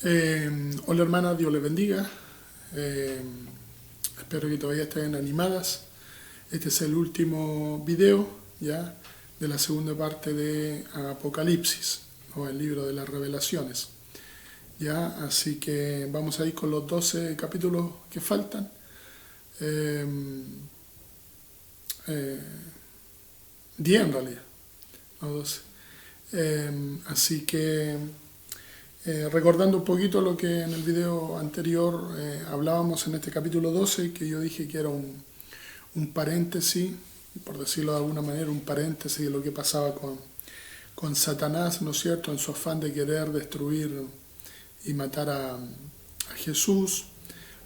Hola hermanas, Dios les bendiga. Eh, Espero que todavía estén animadas. Este es el último video ya de la segunda parte de Apocalipsis, o el libro de las revelaciones. Ya, así que vamos a ir con los 12 capítulos que faltan. Eh, 10 en realidad, no 12. Así que recordando un poquito lo que en el video anterior hablábamos en este capítulo 12, que yo dije que era un paréntesis, por decirlo de alguna manera, un paréntesis de lo que pasaba con Satanás, ¿no es cierto?, en su afán de querer destruir y matar a Jesús.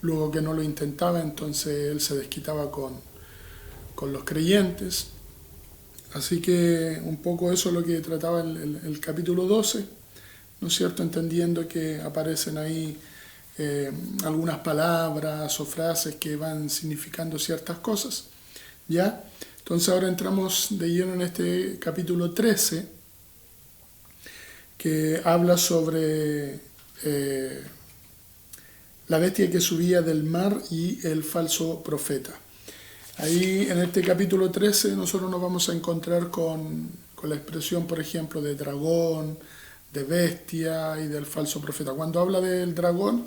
Luego que no lo intentaba, entonces él se desquitaba con los creyentes. Así que un poco eso es lo que trataba el capítulo 12, ¿no es cierto?, entendiendo que aparecen ahí algunas palabras o frases que van significando ciertas cosas, ¿ya? Entonces ahora entramos de lleno en este capítulo 13, que habla sobre la bestia que subía del mar y el falso profeta. Ahí en este capítulo 13 nosotros nos vamos a encontrar con la expresión, por ejemplo, de dragón, de bestia y del falso profeta. Cuando habla del dragón,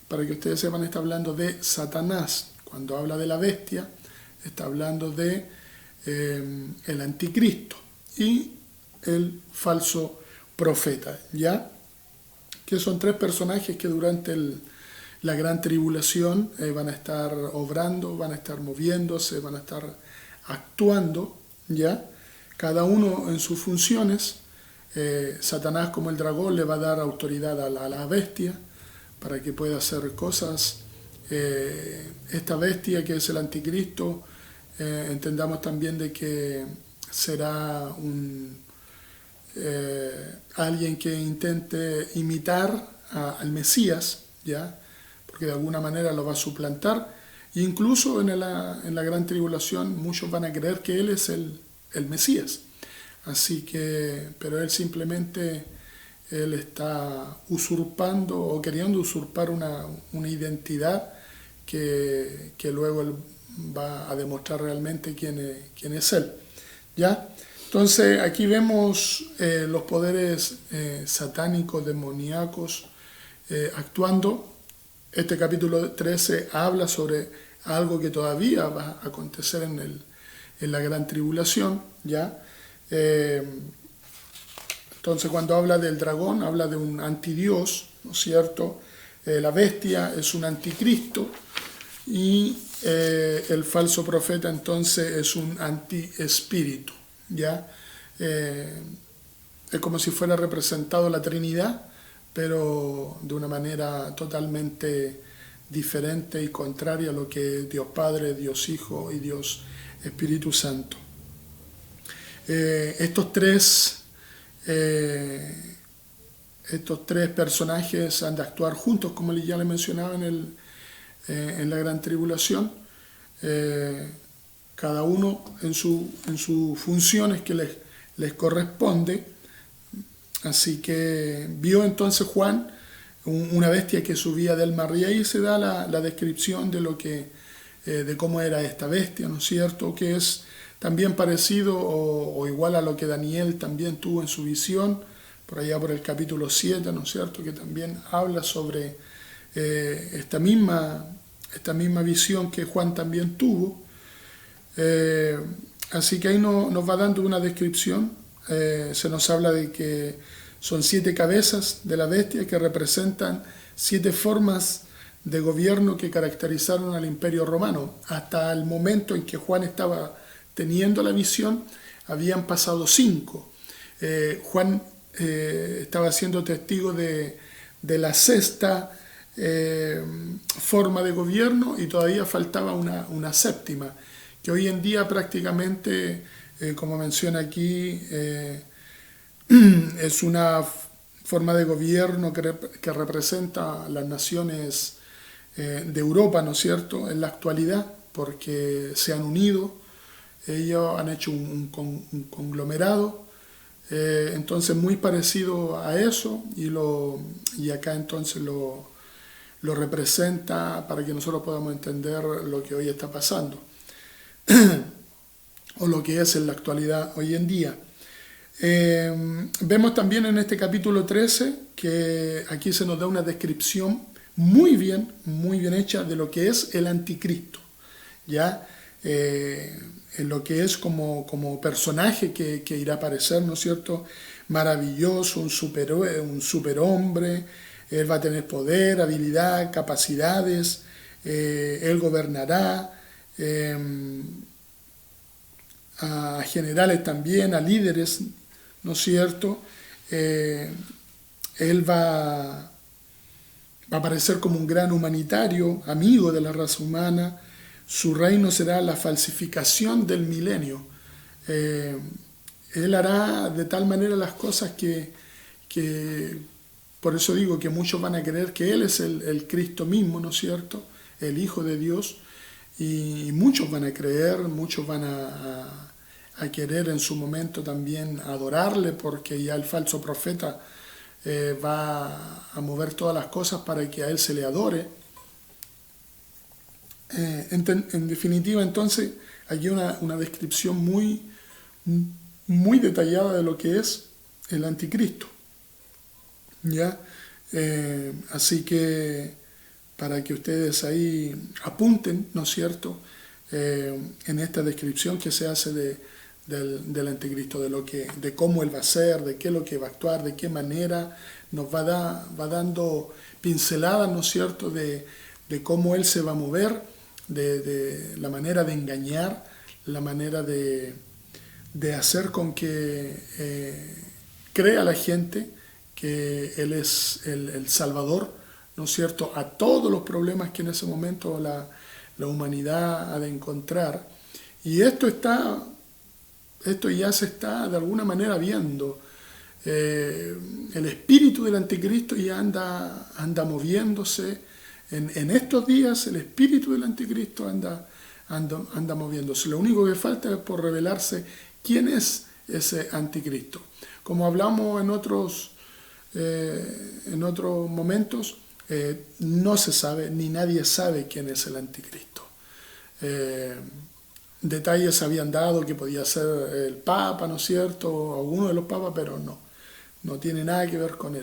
para que ustedes sepan, está hablando de Satanás. Cuando habla de la bestia, está hablando de el anticristo y el falso profeta, ¿ya? Que son tres personajes que durante la gran tribulación van a estar obrando, van a estar moviéndose, van a estar actuando, ¿ya? Cada uno en sus funciones. Satanás, como el dragón, le va a dar autoridad a la bestia para que pueda hacer cosas. Esta bestia, que es el anticristo, entendamos también de que será alguien que intente imitar al Mesías, ¿ya? Porque de alguna manera lo va a suplantar. Incluso en la gran tribulación muchos van a creer que él es el Mesías. Así que, pero él simplemente, él está usurpando o queriendo usurpar una identidad que luego él va a demostrar realmente quién es él, ¿ya? Entonces aquí vemos los poderes satánicos, demoníacos actuando. Este capítulo 13 habla sobre algo que todavía va a acontecer en la gran tribulación, ¿ya? Entonces cuando habla del dragón, habla de un antidios, ¿no es cierto? La bestia es un anticristo y el falso profeta entonces es un antiespíritu, ¿ya? Es como si fuera representado la Trinidad, pero de una manera totalmente diferente y contraria a lo que es Dios Padre, Dios Hijo y Dios Espíritu Santo. Estos tres personajes han de actuar juntos, como ya les mencionaba en la gran tribulación, cada uno en sus funciones que les corresponde. Así que vio entonces Juan una bestia que subía del mar, y ahí se da la descripción de cómo era esta bestia, ¿no es cierto?, que es también parecido o igual a lo que Daniel también tuvo en su visión, por allá por el capítulo 7, ¿no es cierto?, que también habla sobre esta misma visión que Juan también tuvo. Así que ahí nos va dando una descripción. Se nos habla de que son 7 cabezas de la bestia que representan 7 formas de gobierno que caracterizaron al Imperio Romano. Hasta el momento en que Juan estaba teniendo la visión, habían pasado 5. Juan estaba siendo testigo de la 6ª forma de gobierno, y todavía faltaba una 7ª, que hoy en día prácticamente, como menciona aquí, es una forma de gobierno que representa a las naciones de Europa, ¿no es cierto?, en la actualidad, porque se han unido. Ellos han hecho un conglomerado Entonces muy parecido a eso y acá entonces lo representa para que nosotros podamos entender lo que hoy está pasando o lo que es en la actualidad hoy en día. Vemos también en este capítulo 13 que aquí se nos da una descripción muy bien hecha de lo que es el anticristo, ¿ya? En lo que es como personaje que irá a aparecer, ¿no es cierto? Maravilloso, un superhombre, él va a tener poder, habilidad, capacidades, él gobernará, a generales también, a líderes, ¿no es cierto? Él va a aparecer como un gran humanitario, amigo de la raza humana. Su reino será la falsificación del milenio. Él hará de tal manera las cosas que por eso digo que muchos van a creer que Él es el Cristo mismo, ¿no es cierto? El Hijo de Dios. Y muchos van a creer, muchos van a querer en su momento también adorarle, porque ya el falso profeta va a mover todas las cosas para que a Él se le adore. En definitiva, entonces, aquí una descripción muy detallada de lo que es el anticristo, ¿ya? Así que para que ustedes ahí apunten, ¿no es cierto?, en esta descripción que se hace del anticristo, de cómo él va a ser, de qué es lo que va a actuar, de qué manera, nos va dando pinceladas, ¿no es cierto?, de cómo él se va a mover, de la manera de engañar, la manera de hacer con que crea la gente que Él es el Salvador, ¿no es cierto?, a todos los problemas que en ese momento la humanidad ha de encontrar. Y esto ya se está de alguna manera viendo. El espíritu del anticristo ya anda moviéndose. En estos días el espíritu del anticristo anda moviéndose. Lo único que falta es por revelarse quién es ese anticristo. Como hablamos en otros momentos, no se sabe, ni nadie sabe quién es el anticristo. Detalles habían dado que podía ser el Papa, ¿no es cierto?, o alguno de los papas, pero no tiene nada que ver con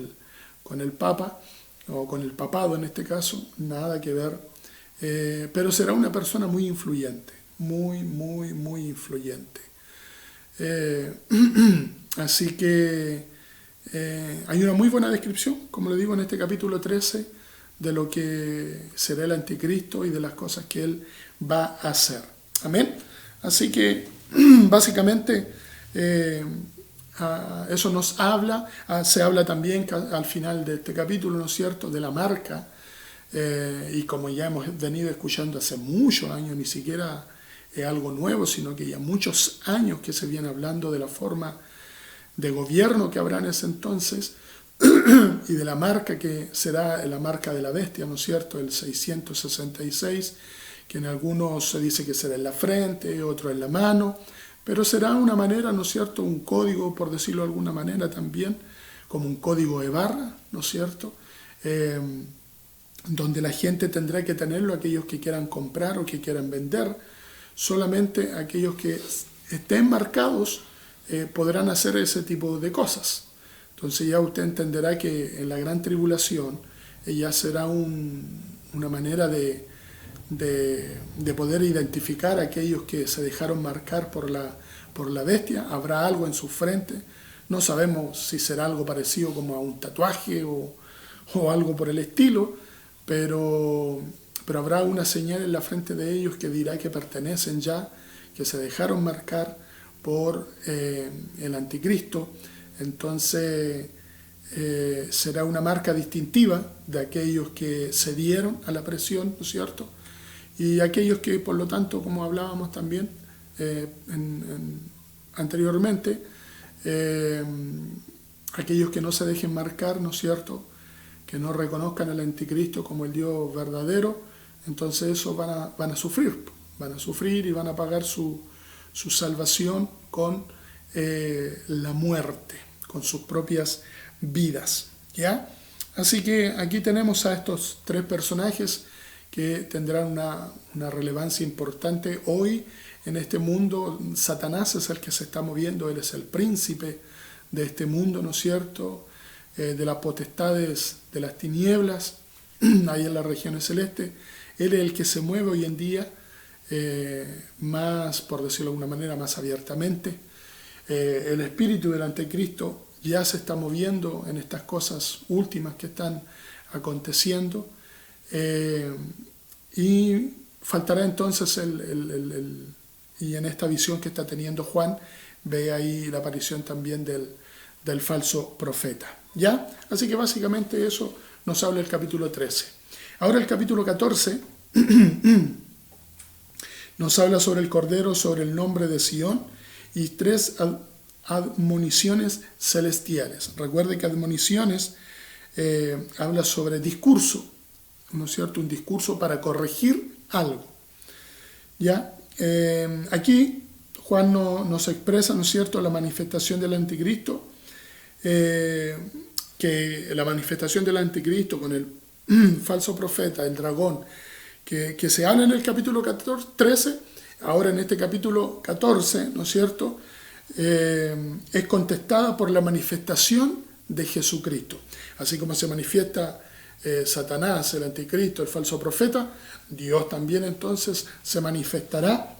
el Papa, o con el papado en este caso, nada que ver. Pero será una persona muy influyente, muy influyente. Así que hay una muy buena descripción, como le digo, en este capítulo 13, de lo que será el anticristo y de las cosas que él va a hacer. Amén. Así que básicamente eso nos habla. Se habla también al final de este capítulo, ¿no es cierto?, de la marca. Y como ya hemos venido escuchando hace muchos años, ni siquiera es algo nuevo, sino que ya muchos años que se viene hablando de la forma de gobierno que habrá en ese entonces y de la marca que será la marca de la bestia, ¿no es cierto?, el 666, que en algunos se dice que será en la frente, otro en la mano, pero será una manera, ¿no es cierto?, un código, por decirlo de alguna manera también, como un código de barra, ¿no es cierto?, donde la gente tendrá que tenerlo, aquellos que quieran comprar o que quieran vender. Solamente aquellos que estén marcados podrán hacer ese tipo de cosas. Entonces ya usted entenderá que en la gran tribulación ya será una manera de poder identificar a aquellos que se dejaron marcar por la bestia. Habrá algo en su frente. No sabemos si será algo parecido como a un tatuaje o algo por el estilo, pero habrá una señal en la frente de ellos que dirá que pertenecen ya, que se dejaron marcar por el anticristo. Entonces será una marca distintiva de aquellos que cedieron a la presión, ¿no es cierto?, y aquellos que, por lo tanto, como hablábamos también anteriormente, aquellos que no se dejen marcar, ¿no es cierto?, que no reconozcan al anticristo como el Dios verdadero, entonces eso van a sufrir y van a pagar su salvación con la muerte con sus propias vidas, ¿ya? Así que aquí tenemos a estos tres personajes que tendrán una relevancia importante hoy en este mundo. Satanás es el que se está moviendo, él es el príncipe de este mundo, ¿no es cierto?, de las potestades de las tinieblas, ahí en las regiones celestes. Él es el que se mueve hoy en día más, por decirlo de alguna manera, más abiertamente. El espíritu del anticristo ya se está moviendo en estas cosas últimas que están aconteciendo, y faltará entonces y en esta visión que está teniendo Juan, ve ahí la aparición también del falso profeta, ¿ya? Así que básicamente eso nos habla el capítulo 13. Ahora el capítulo 14 nos habla sobre el Cordero, sobre el nombre de Sión y tres admoniciones celestiales. Recuerde que admoniciones habla sobre discurso, ¿no es cierto? Un discurso para corregir algo, ¿ya? Aquí Juan nos expresa, ¿no es cierto?, la manifestación del anticristo, que la manifestación del anticristo con el falso profeta, el dragón, que se habla en el capítulo 13, ahora en este capítulo 14, ¿no es cierto?, es contestada por la manifestación de Jesucristo. Así como se manifiesta Satanás, el anticristo, el falso profeta, Dios también entonces se manifestará,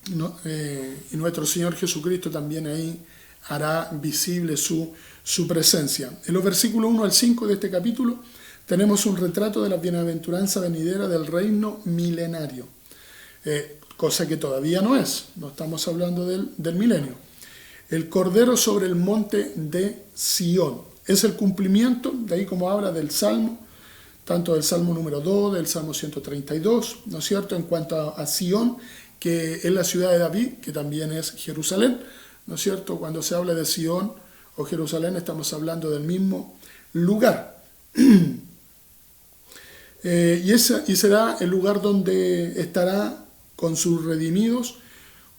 y nuestro Señor Jesucristo también ahí hará visible su presencia. En los versículos 1 al 5 de este capítulo tenemos un retrato de la bienaventuranza venidera del reino milenario, cosa que todavía no estamos hablando del milenio. El Cordero sobre el monte de Sión es el cumplimiento, de ahí como habla del Salmo, tanto del Salmo número 2, del Salmo 132, ¿no es cierto?, en cuanto a Sión, que es la ciudad de David, que también es Jerusalén, ¿no es cierto? Cuando se habla de Sión o Jerusalén estamos hablando del mismo lugar. Y será el lugar donde estará con sus redimidos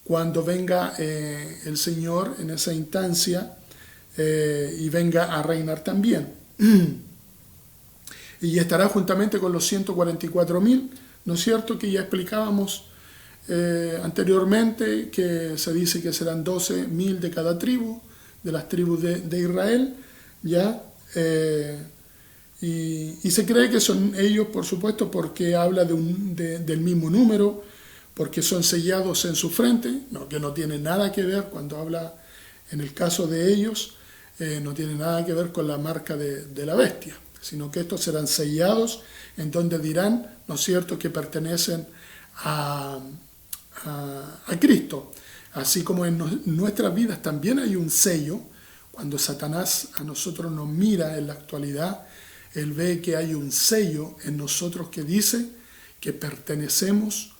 cuando venga el Señor en esa instancia y venga a reinar también. Y estará juntamente con los 144.000, ¿no es cierto?, que ya explicábamos anteriormente, que se dice que serán 12.000 de cada tribu, de las tribus de Israel, ¿ya? Y se cree que son ellos, por supuesto, porque habla del mismo número, porque son sellados en su frente, que no tiene nada que ver cuando habla en el caso de ellos, no tiene nada que ver con la marca de la bestia, sino que estos serán sellados en donde dirán, ¿no es cierto?, que pertenecen a Cristo. Así como en nuestras vidas también hay un sello. Cuando Satanás a nosotros nos mira en la actualidad, él ve que hay un sello en nosotros que dice que pertenecemos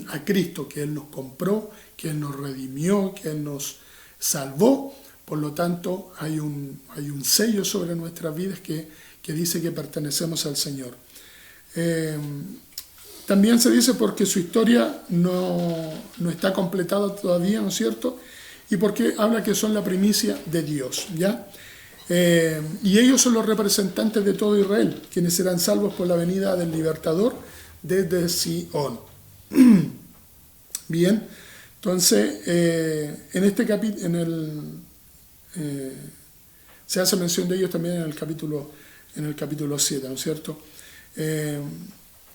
a Cristo, que Él nos compró, que Él nos redimió, que Él nos salvó. Por lo tanto, hay un sello sobre nuestras vidas que dice que pertenecemos al Señor. También se dice porque su historia no está completada todavía, ¿no es cierto? Y porque habla que son la primicia de Dios, ¿ya? Y ellos son los representantes de todo Israel, quienes serán salvos por la venida del libertador desde Sion. Bien, entonces, en este capítulo, se hace mención de ellos también en el capítulo 7, ¿no es cierto?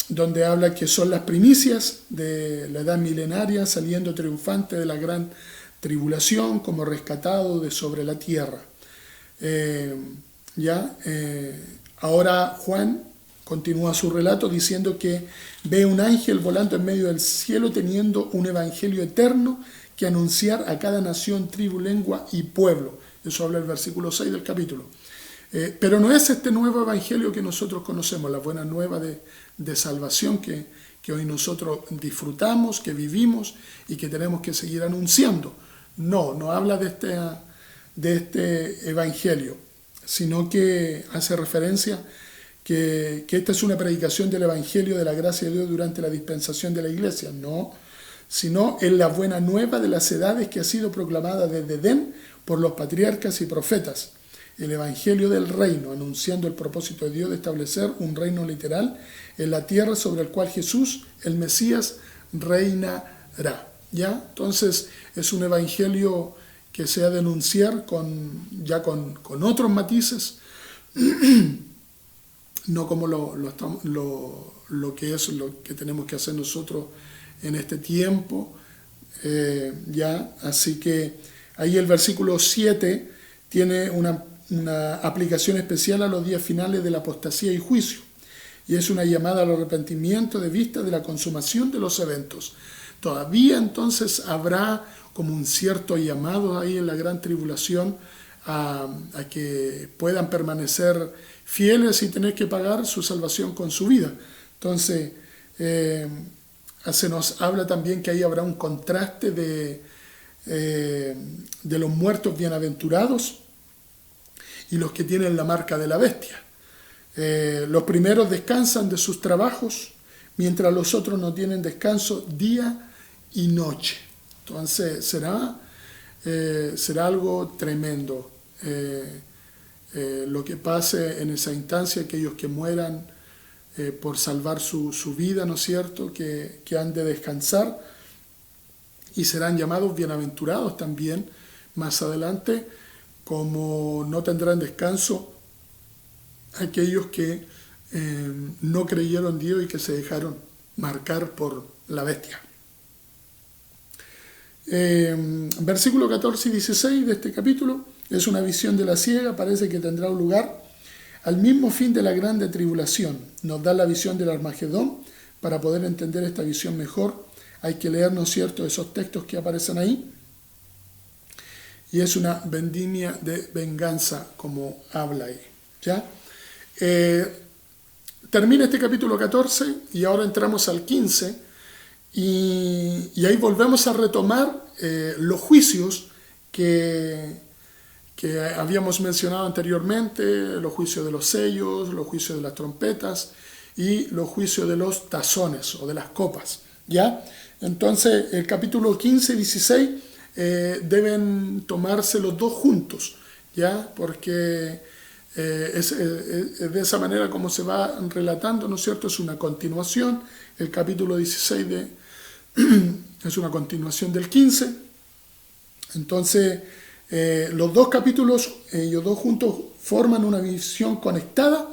Donde habla que son las primicias de la edad milenaria, saliendo triunfante de la gran tribulación, como rescatado de sobre la tierra. Ahora Juan continúa su relato diciendo que ve un ángel volando en medio del cielo teniendo un evangelio eterno que anunciar a cada nación, tribu, lengua y pueblo. Eso habla el versículo 6 del capítulo. Pero no es este nuevo evangelio que nosotros conocemos, la buena nueva de salvación que hoy nosotros disfrutamos, que vivimos y que tenemos que seguir anunciando. No habla de este evangelio, sino que hace referencia que esta es una predicación del evangelio de la gracia de Dios durante la dispensación de la iglesia, no, sino en la buena nueva de las edades que ha sido proclamada desde Edén por los patriarcas y profetas, el evangelio del reino, anunciando el propósito de Dios de establecer un reino literal en la tierra sobre el cual Jesús, el Mesías, reinará. ¿Ya? Entonces es un evangelio que se ha de anunciar con otros matices, no como lo que tenemos que hacer nosotros en este tiempo. Así que ahí el versículo 7 tiene una aplicación especial a los días finales de la apostasía y juicio, y es una llamada al arrepentimiento de vista de la consumación de los eventos. Todavía entonces habrá como un cierto llamado ahí en la gran tribulación a que puedan permanecer fieles y tener que pagar su salvación con su vida. Entonces se nos habla también que ahí habrá un contraste de los muertos bienaventurados y los que tienen la marca de la bestia. Los primeros descansan de sus trabajos, mientras los otros no tienen descanso día y noche. Entonces será algo tremendo lo que pase en esa instancia, aquellos que mueran por salvar su vida, ¿no es cierto?, que han de descansar y serán llamados bienaventurados también más adelante, como no tendrán descanso aquellos que no creyeron en Dios y que se dejaron marcar por la bestia. Versículo 14 y 16 de este capítulo es una visión de la ciega, parece que tendrá un lugar al mismo fin de la grande tribulación. Nos da la visión del Armagedón. Para poder entender esta visión mejor hay que leer, ¿no es cierto?, esos textos que aparecen ahí, y es una vendimia de venganza como habla ahí, ¿ya? Termina este capítulo 14 y ahora entramos al 15 y ahí volvemos a retomar los juicios que habíamos mencionado anteriormente, los juicios de los sellos, los juicios de las trompetas y los juicios de los tazones o de las copas, ¿ya? Entonces el capítulo 15 y 16 deben tomarse los dos juntos, ¿ya? Porque es de esa manera como se va relatando, ¿no es cierto? Es una continuación. El capítulo 16 es una continuación del 15. Entonces los dos capítulos, ellos dos juntos, forman una visión conectada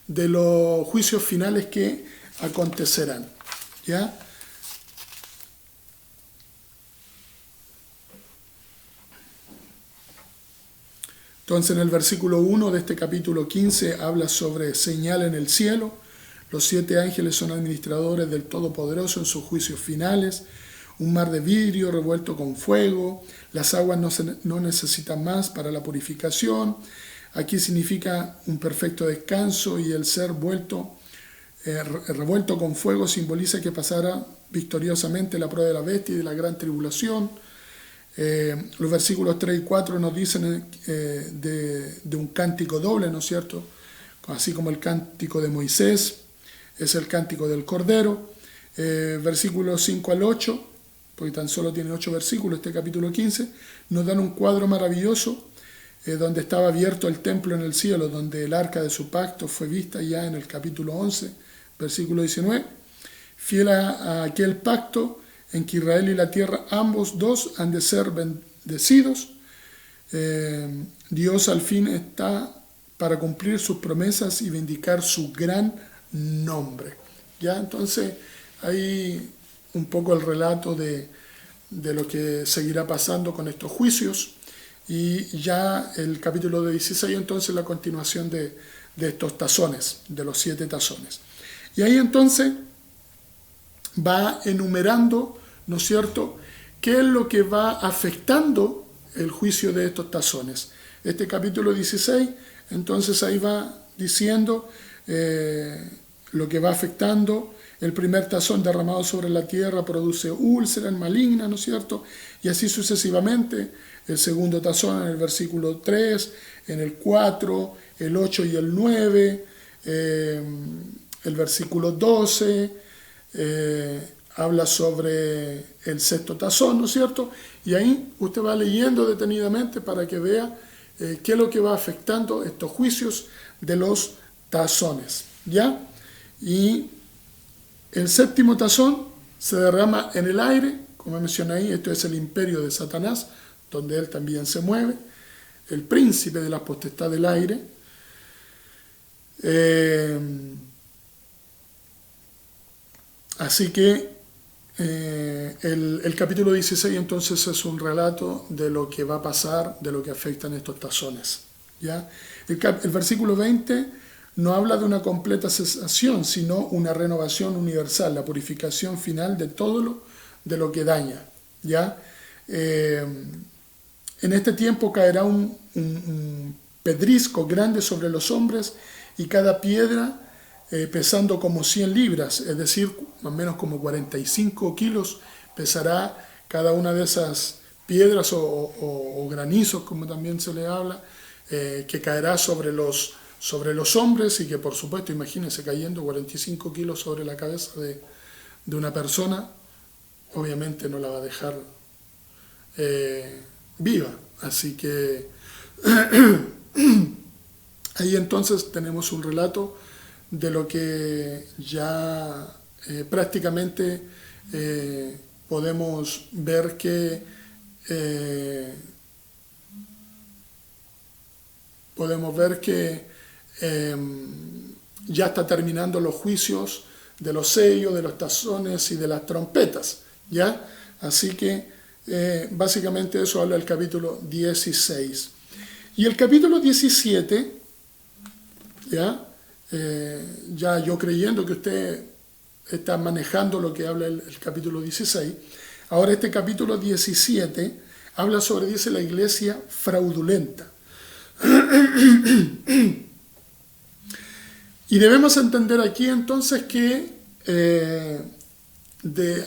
de los juicios finales que acontecerán, ¿ya? Entonces en el versículo 1 de este capítulo 15 habla sobre señal en el cielo. Los 7 ángeles son administradores del Todopoderoso en sus juicios finales. Un mar de vidrio revuelto con fuego. Las aguas no necesitan más para la purificación. Aquí significa un perfecto descanso, y el ser revuelto con fuego simboliza que pasará victoriosamente la prueba de la bestia y de la gran tribulación. Los versículos 3 y 4 nos dicen de un cántico doble, ¿no es cierto? Así como el cántico de Moisés es el cántico del Cordero. Versículos 5 al 8, porque tan solo tiene 8 versículos este capítulo 15, nos dan un cuadro maravilloso donde estaba abierto el templo en el cielo, donde el arca de su pacto fue vista ya en el capítulo 11, versículo 19. Fiel a aquel pacto en que Israel y la tierra, ambos dos, han de ser bendecidos. Dios al fin está para cumplir sus promesas y vindicar su gran nombre. ¿Ya? Entonces, ahí un poco el relato de lo que seguirá pasando con estos juicios, y ya el capítulo 16, entonces la continuación de estos tazones, de los 7 tazones. Y ahí entonces va enumerando, ¿no es cierto?, qué es lo que va afectando el juicio de estos tazones. Este capítulo 16, entonces ahí va diciendo lo que va afectando. El primer tazón derramado sobre la tierra produce úlceras malignas, ¿no es cierto?, y así sucesivamente. El segundo tazón en el versículo 3, en el 4, el 8 y el 9, el versículo 12, habla sobre el sexto tazón, ¿no es cierto? Y ahí usted va leyendo detenidamente para que vea qué es lo que va afectando estos juicios de los tazones, ¿ya? Y el séptimo tazón se derrama en el aire, como mencioné ahí, esto es el imperio de Satanás, donde él también se mueve, el príncipe de la potestad del aire. Así que el capítulo 16 entonces es un relato de lo que va a pasar, de lo que afectan estos tazones, ¿ya? El versículo 20 no habla de una completa cesación, sino una renovación universal, la purificación final de todo de lo que daña, ¿ya? En este tiempo caerá un pedrisco grande sobre los hombres y cada piedra pesando como 100 libras, es decir, más o menos como 45 kilos, pesará cada una de esas piedras o granizos, como también se le habla, que caerá sobre los hombres y que, por supuesto, imagínense cayendo 45 kilos sobre la cabeza de una persona, obviamente no la va a dejar viva. Así que ahí entonces tenemos un relato de lo que ya prácticamente podemos ver que ya está terminando los juicios de los sellos, de los tazones y de las trompetas, ¿ya? Así que básicamente eso habla el capítulo 16. Y el capítulo 17, ¿ya? Ya yo creyendo que usted está manejando lo que habla el capítulo 16, ahora este capítulo 17 habla sobre, dice, la iglesia fraudulenta. Y debemos entender aquí entonces que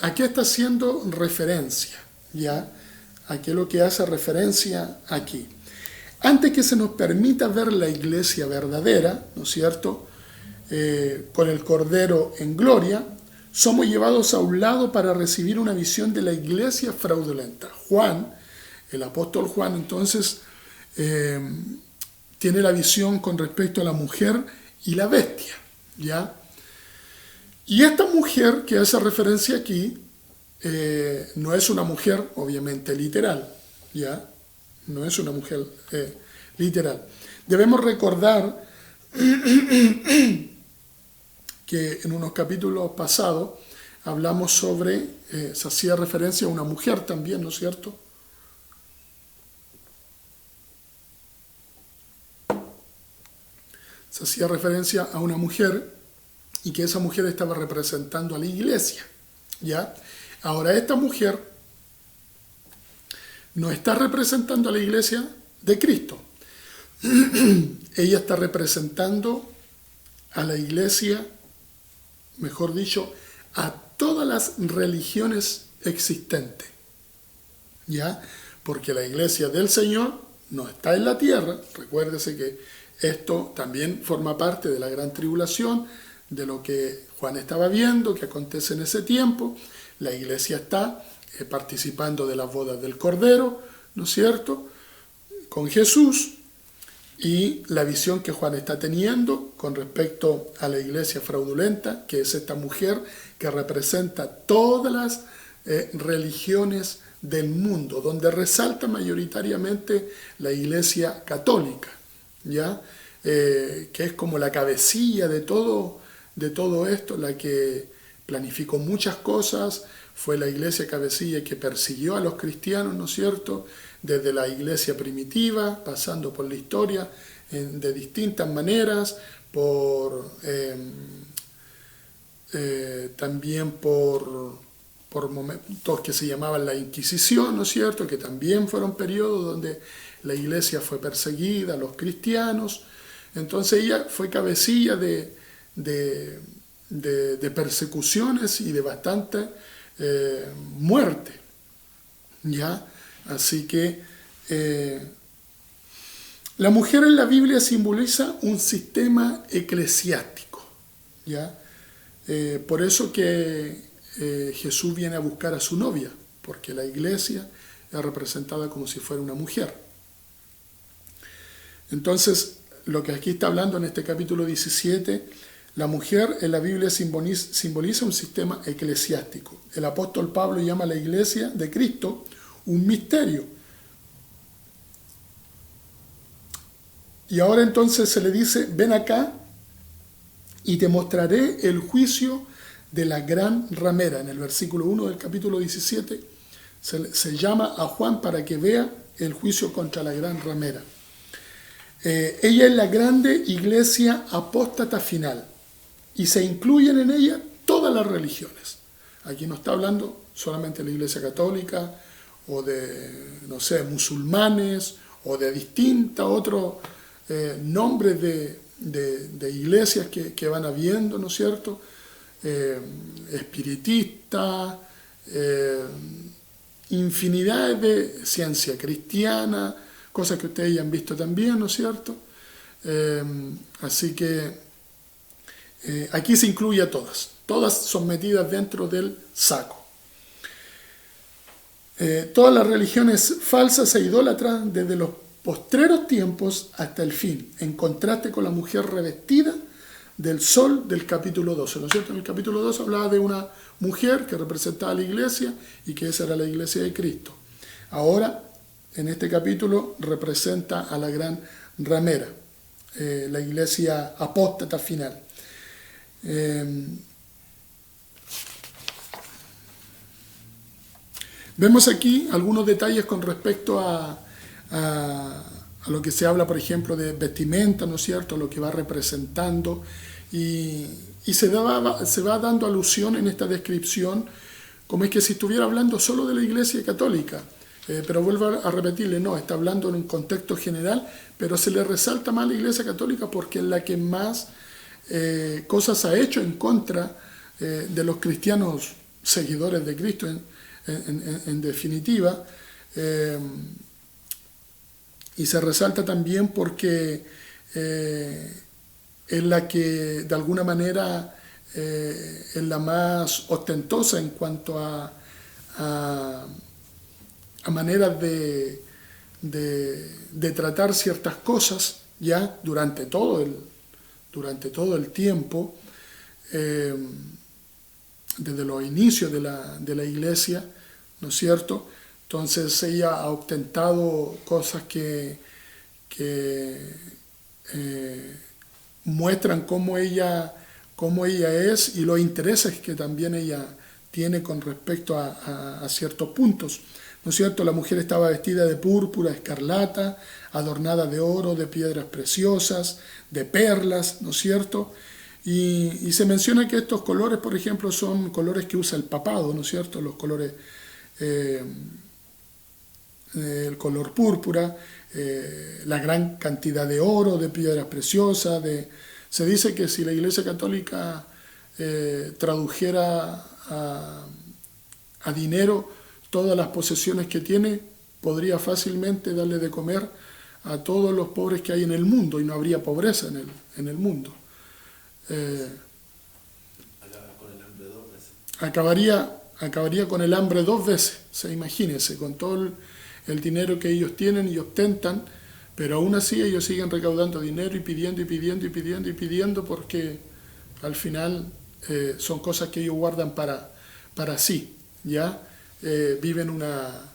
a qué está haciendo referencia, ¿ya? A qué es lo que hace referencia aquí. Antes que se nos permita ver la iglesia verdadera, ¿no es cierto?, con el Cordero en gloria, somos llevados a un lado para recibir una visión de la iglesia fraudulenta. Juan, el apóstol Juan, entonces, tiene la visión con respecto a la mujer y la bestia, ¿ya? Y esta mujer que hace referencia aquí no es una mujer, obviamente, literal, ¿ya? No es una mujer literal. Debemos recordar que en unos capítulos pasados hablamos sobre, se hacía referencia a una mujer también, ¿no es cierto? Se hacía referencia a una mujer y que esa mujer estaba representando a la iglesia, ¿ya? Ahora esta mujer no está representando a la iglesia de Cristo. Ella está representando a la iglesia, mejor dicho, a todas las religiones existentes, ¿ya? Porque la iglesia del Señor no está en la tierra. Recuérdese que esto también forma parte de la gran tribulación, de lo que Juan estaba viendo, que acontece en ese tiempo. La iglesia está participando de las bodas del Cordero, ¿no es cierto?, con Jesús. Y la visión que Juan está teniendo con respecto a la iglesia fraudulenta, que es esta mujer que representa todas las religiones del mundo, donde resalta mayoritariamente la iglesia católica, ¿ya? Que es como la cabecilla de todo esto, la que planificó muchas cosas, fue la iglesia cabecilla que persiguió a los cristianos, ¿no es cierto?, desde la iglesia primitiva, pasando por la historia de distintas maneras, también por momentos que se llamaban la Inquisición, ¿no es cierto?, que también fueron periodos donde la iglesia fue perseguida, los cristianos. Entonces ella fue cabecilla de persecuciones y de bastante muerte, ¿ya? Así que la mujer en la Biblia simboliza un sistema eclesiástico, ¿ya? Por eso que Jesús viene a buscar a su novia, porque la iglesia es representada como si fuera una mujer. Entonces, lo que aquí está hablando en este capítulo 17, la mujer en la Biblia simboliza un sistema eclesiástico. El apóstol Pablo llama a la iglesia de Cristo un misterio. Y ahora entonces se le dice, ven acá y te mostraré el juicio de la gran ramera. En el versículo 1 del capítulo 17 se llama a Juan para que vea el juicio contra la gran ramera. Ella es la grande iglesia apóstata final y se incluyen en ella todas las religiones. Aquí no está hablando solamente de la iglesia católica o de, no sé, musulmanes o de distintos otros nombres de iglesias que van habiendo, ¿no es cierto? Espiritistas, infinidades de ciencia cristiana, cosas que ustedes ya han visto también, ¿no es cierto? Así que aquí se incluye a todas. Todas son metidas dentro del saco. Todas las religiones falsas e idólatras desde los postreros tiempos hasta el fin, en contraste con la mujer revestida del sol del capítulo 12, ¿no es cierto? En el capítulo 12 hablaba de una mujer que representaba a la iglesia y que esa era la iglesia de Cristo. Ahora, en este capítulo, representa a la gran ramera, la iglesia apóstata final. Vemos aquí algunos detalles con respecto a lo que se habla, por ejemplo, de vestimenta, ¿no es cierto?, lo que va representando, y se va dando alusión en esta descripción como es que si estuviera hablando solo de la iglesia católica, pero vuelvo a repetirle, no, está hablando en un contexto general, pero se le resalta más a la iglesia católica porque es la que más cosas ha hecho en contra de los cristianos seguidores de Cristo, en definitiva. Y se resalta también porque es la que de alguna manera es la más ostentosa en cuanto a maneras de tratar ciertas cosas ya durante todo el tiempo, desde los inicios de la iglesia, ¿no es cierto? Entonces ella ha ostentado cosas que muestran cómo ella es y los intereses que también ella tiene con respecto a ciertos puntos, ¿no es cierto? La mujer estaba vestida de púrpura, escarlata, adornada de oro, de piedras preciosas, de perlas, ¿no es cierto? Y se menciona que estos colores, por ejemplo, son colores que usa el papado, ¿no es cierto? Los colores... el color púrpura, la gran cantidad de oro, de piedras preciosas. Se dice que si la Iglesia Católica tradujera a dinero todas las posesiones que tiene, podría fácilmente darle de comer a todos los pobres que hay en el mundo y no habría pobreza en el mundo. Acabaría con el hambre 2 veces, imagínense, con todo el dinero que ellos tienen y ostentan, pero aún así ellos siguen recaudando dinero y pidiendo y pidiendo y pidiendo y pidiendo porque al final son cosas que ellos guardan para sí, ¿ya? Viven una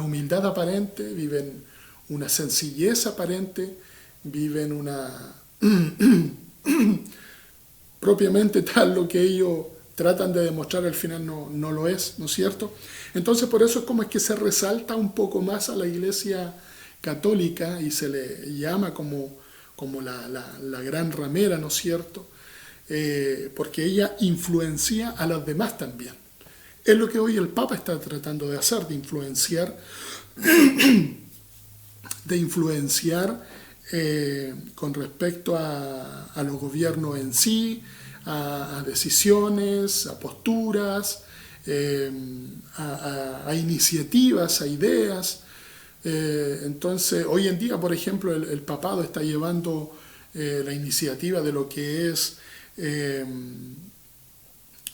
humildad aparente, viven una sencillez aparente, viven una propiamente tal lo que ellos tratan de demostrar, al final no lo es, ¿no es cierto? Entonces por eso es como es que se resalta un poco más a la iglesia católica y se le llama como la gran ramera, ¿no es cierto? Porque ella influencia a los demás también. Es lo que hoy el Papa está tratando de hacer, de influenciar con respecto a los gobiernos en sí, a decisiones, a posturas, a iniciativas, a ideas. Entonces, hoy en día, por ejemplo, el papado está llevando la iniciativa de lo que es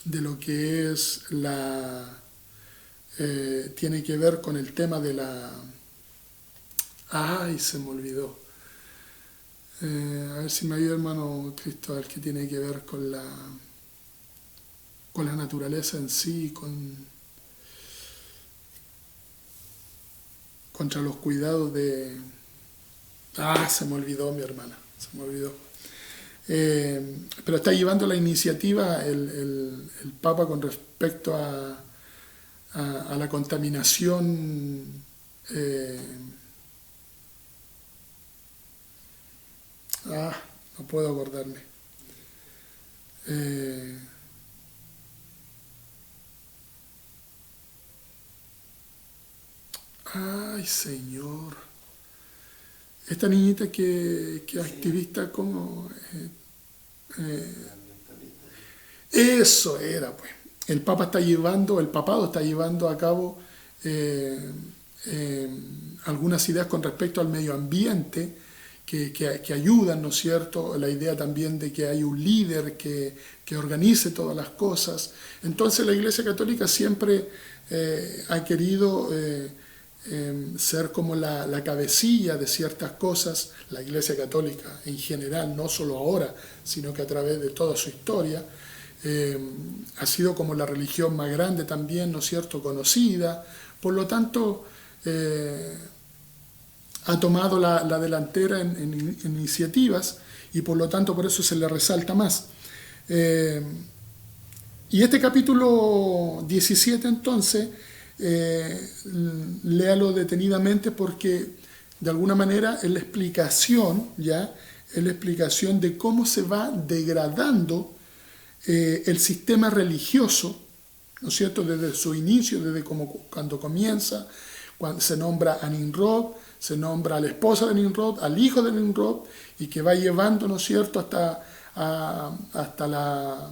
de lo que es tiene que ver con el tema de ay, se me olvidó. A ver si me ayuda, hermano Cristóbal, que tiene que ver con la naturaleza en sí, contra los cuidados de... se me olvidó, mi hermana, se me olvidó. Pero está llevando la iniciativa el Papa con respecto a la contaminación. No puedo acordarme. Ay, señor. Esta niñita que es activista como... eso era, pues. El papado está llevando a cabo algunas ideas con respecto al medio ambiente que ayudan, ¿no es cierto? La idea también de que hay un líder que organice todas las cosas. Entonces la Iglesia Católica siempre ha querido ser como la cabecilla de ciertas cosas, la Iglesia Católica en general, no solo ahora, sino que a través de toda su historia. Ha sido como la religión más grande también, ¿no es cierto?, conocida. Por lo tanto, ha tomado la delantera en iniciativas y por lo tanto por eso se le resalta más. Y este capítulo 17 entonces, léalo detenidamente porque de alguna manera es la explicación, ¿ya? Es la explicación de cómo se va degradando el sistema religioso, ¿no es cierto?, desde su inicio, desde cuando comienza, cuando se nombra a Nimrod, se nombra a la esposa de Nimrod, al hijo de Nimrod, y que va llevando, ¿no es cierto?, hasta la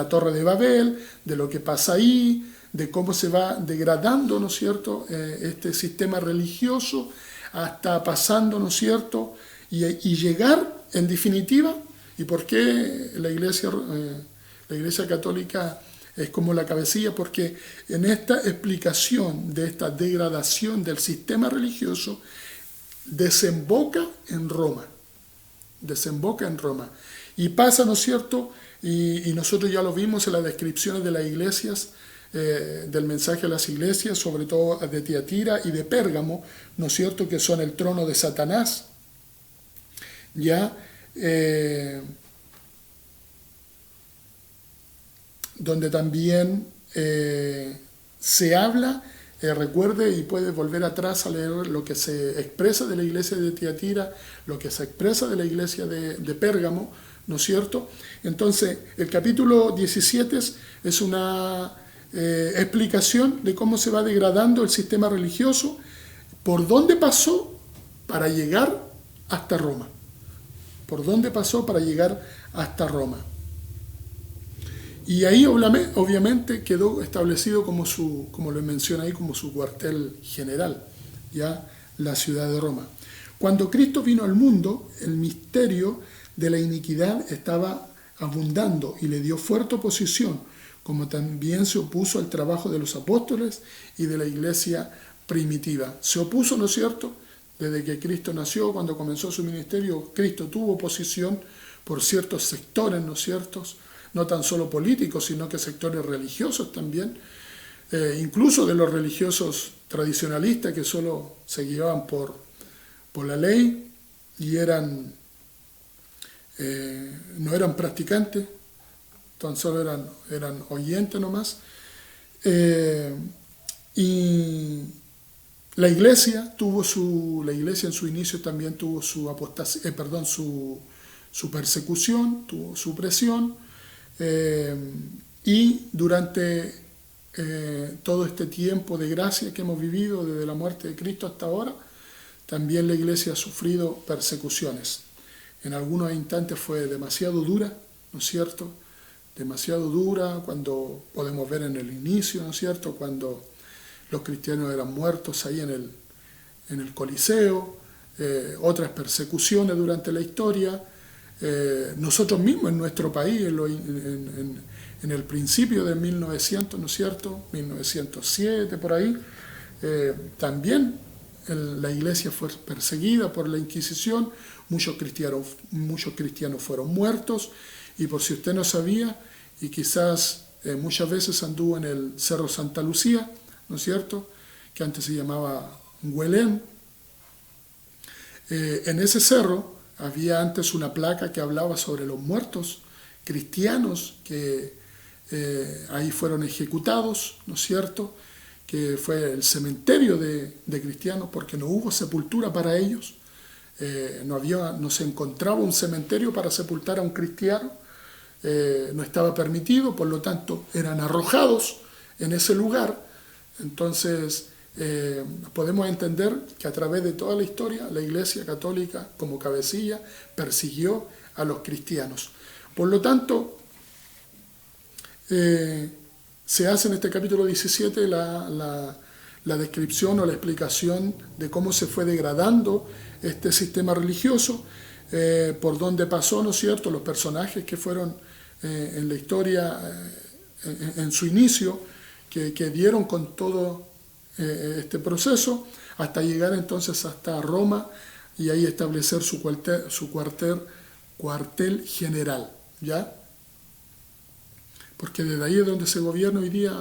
Torre de Babel, de lo que pasa ahí, de cómo se va degradando, ¿no es cierto?, este sistema religioso, hasta pasando, ¿no es cierto?, y llegar, en definitiva, y por qué la Iglesia Católica es como la cabecilla, porque en esta explicación de esta degradación del sistema religioso desemboca en Roma, y pasa, ¿no es cierto?, y nosotros ya lo vimos en las descripciones de las iglesias, del mensaje a las iglesias, sobre todo de Tiatira y de Pérgamo, ¿no es cierto?, que son el trono de Satanás, ya, donde también se habla, recuerde y puede volver atrás a leer lo que se expresa de la iglesia de Tiatira, lo que se expresa de la iglesia de Pérgamo, ¿no es cierto? Entonces, el capítulo 17 es una explicación de cómo se va degradando el sistema religioso, por dónde pasó para llegar hasta Roma. Por dónde pasó para llegar hasta Roma. Y ahí obviamente quedó establecido como lo menciona ahí, como su cuartel general, ya la ciudad de Roma. Cuando Cristo vino al mundo, el misterio de la iniquidad estaba abundando y le dio fuerte oposición, como también se opuso al trabajo de los apóstoles y de la iglesia primitiva. Se opuso, ¿no es cierto?, desde que Cristo nació, cuando comenzó su ministerio, Cristo tuvo oposición por ciertos sectores, ¿no es cierto?, no tan solo políticos, sino que sectores religiosos también, incluso de los religiosos tradicionalistas que solo se guiaban por la ley y no eran practicantes, tan solo eran oyentes nomás. Y la iglesia en su inicio también tuvo su apostasía, su persecución, tuvo su presión, y durante todo este tiempo de gracia que hemos vivido desde la muerte de Cristo hasta ahora, también la iglesia ha sufrido persecuciones. En algunos instantes fue demasiado dura, ¿no es cierto?, demasiado dura, cuando podemos ver en el inicio, ¿no es cierto?, cuando los cristianos eran muertos ahí en el Coliseo, otras persecuciones durante la historia, nosotros mismos en nuestro país, en en el principio de 1900, ¿no es cierto? 1907, por ahí, también la iglesia fue perseguida por la Inquisición, muchos cristianos fueron muertos, y por si usted no sabía, y quizás muchas veces anduvo en el Cerro Santa Lucía, ¿no es cierto?, que antes se llamaba Huelén. En ese cerro había antes una placa que hablaba sobre los muertos cristianos que ahí fueron ejecutados, ¿no es cierto?, que fue el cementerio de cristianos porque no hubo sepultura para ellos, no se encontraba un cementerio para sepultar a un cristiano, no estaba permitido, por lo tanto eran arrojados en ese lugar. Entonces podemos entender que a través de toda la historia la Iglesia Católica como cabecilla persiguió a los cristianos. Por lo tanto, se hace en este capítulo 17 la descripción o la explicación de cómo se fue degradando este sistema religioso, por dónde pasó, ¿no es cierto?, los personajes que fueron en la historia, en su inicio, que dieron con todo este proceso, hasta llegar entonces hasta Roma y ahí establecer su cuartel general, ¿ya? Porque desde ahí es donde se gobierna hoy día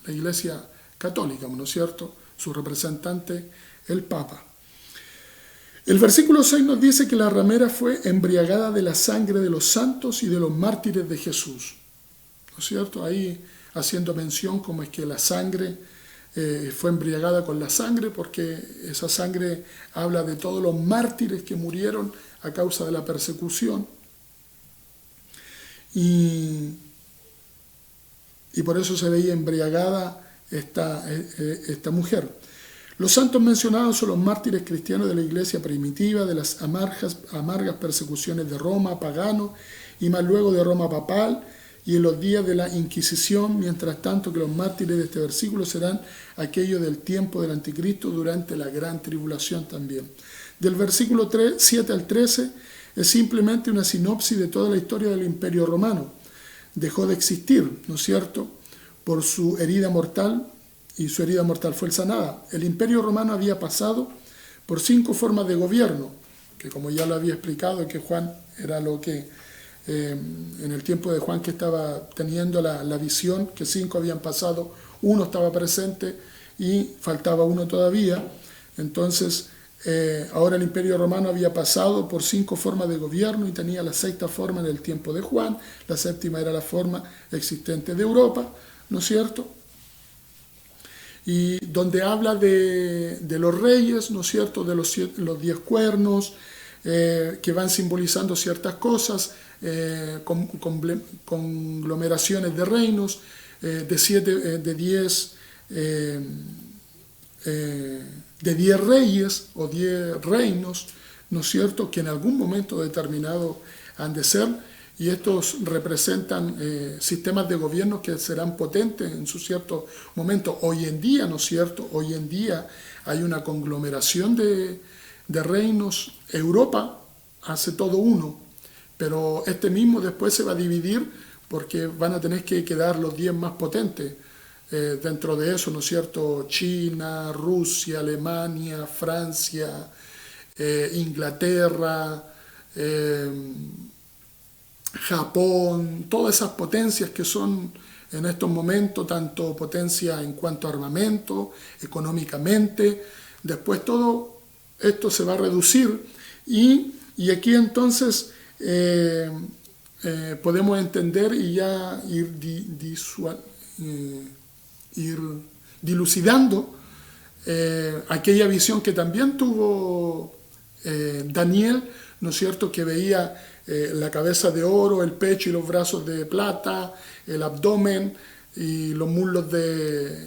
la Iglesia Católica, ¿no es cierto?, su representante, el Papa. El versículo 6 nos dice que la ramera fue embriagada de la sangre de los santos y de los mártires de Jesús, ¿no es cierto?, ahí haciendo mención como es que la sangre fue embriagada con la sangre, porque esa sangre habla de todos los mártires que murieron a causa de la persecución. Y por eso se veía embriagada esta mujer. Los santos mencionados son los mártires cristianos de la iglesia primitiva, de las amargas persecuciones de Roma pagano y más luego de Roma papal, y en los días de la Inquisición, mientras tanto que los mártires de este versículo serán aquellos del tiempo del anticristo durante la gran tribulación también. Del versículo 7 al 13 es simplemente una sinopsis de toda la historia del Imperio Romano. Dejó de existir, ¿no es cierto?, por su herida mortal, y su herida mortal fue sanada. El Imperio Romano había pasado por 5 formas de gobierno, que como ya lo había explicado, que Juan era lo que, en el tiempo de Juan que estaba teniendo la visión, que 5 habían pasado, 1 estaba presente y faltaba 1 todavía. Entonces, ahora el Imperio Romano había pasado por 5 formas de gobierno y tenía la 6ª forma en el tiempo de Juan, la 7ª era la forma existente de Europa, ¿no es cierto?, y donde habla de los reyes, ¿no es cierto?, de los 10 cuernos, que van simbolizando ciertas cosas, conglomeraciones de reinos, de 10 reyes o 10 reinos, ¿no es cierto?, que en algún momento determinado han de ser. Y estos representan sistemas de gobierno que serán potentes en su cierto momento. Hoy en día, ¿no es cierto?, hoy en día hay una conglomeración de reinos. Europa hace todo uno, pero este mismo después se va a dividir porque van a tener que quedar los 10 más potentes. Dentro de eso, ¿no es cierto?, China, Rusia, Alemania, Francia, Inglaterra, Japón, todas esas potencias que son en estos momentos, tanto potencia en cuanto a armamento, económicamente, después todo esto se va a reducir y aquí entonces podemos entender y ya ir dilucidando aquella visión que también tuvo Daniel, ¿no es cierto?, que veía la cabeza de oro, el pecho y los brazos de plata, el abdomen y los muslos de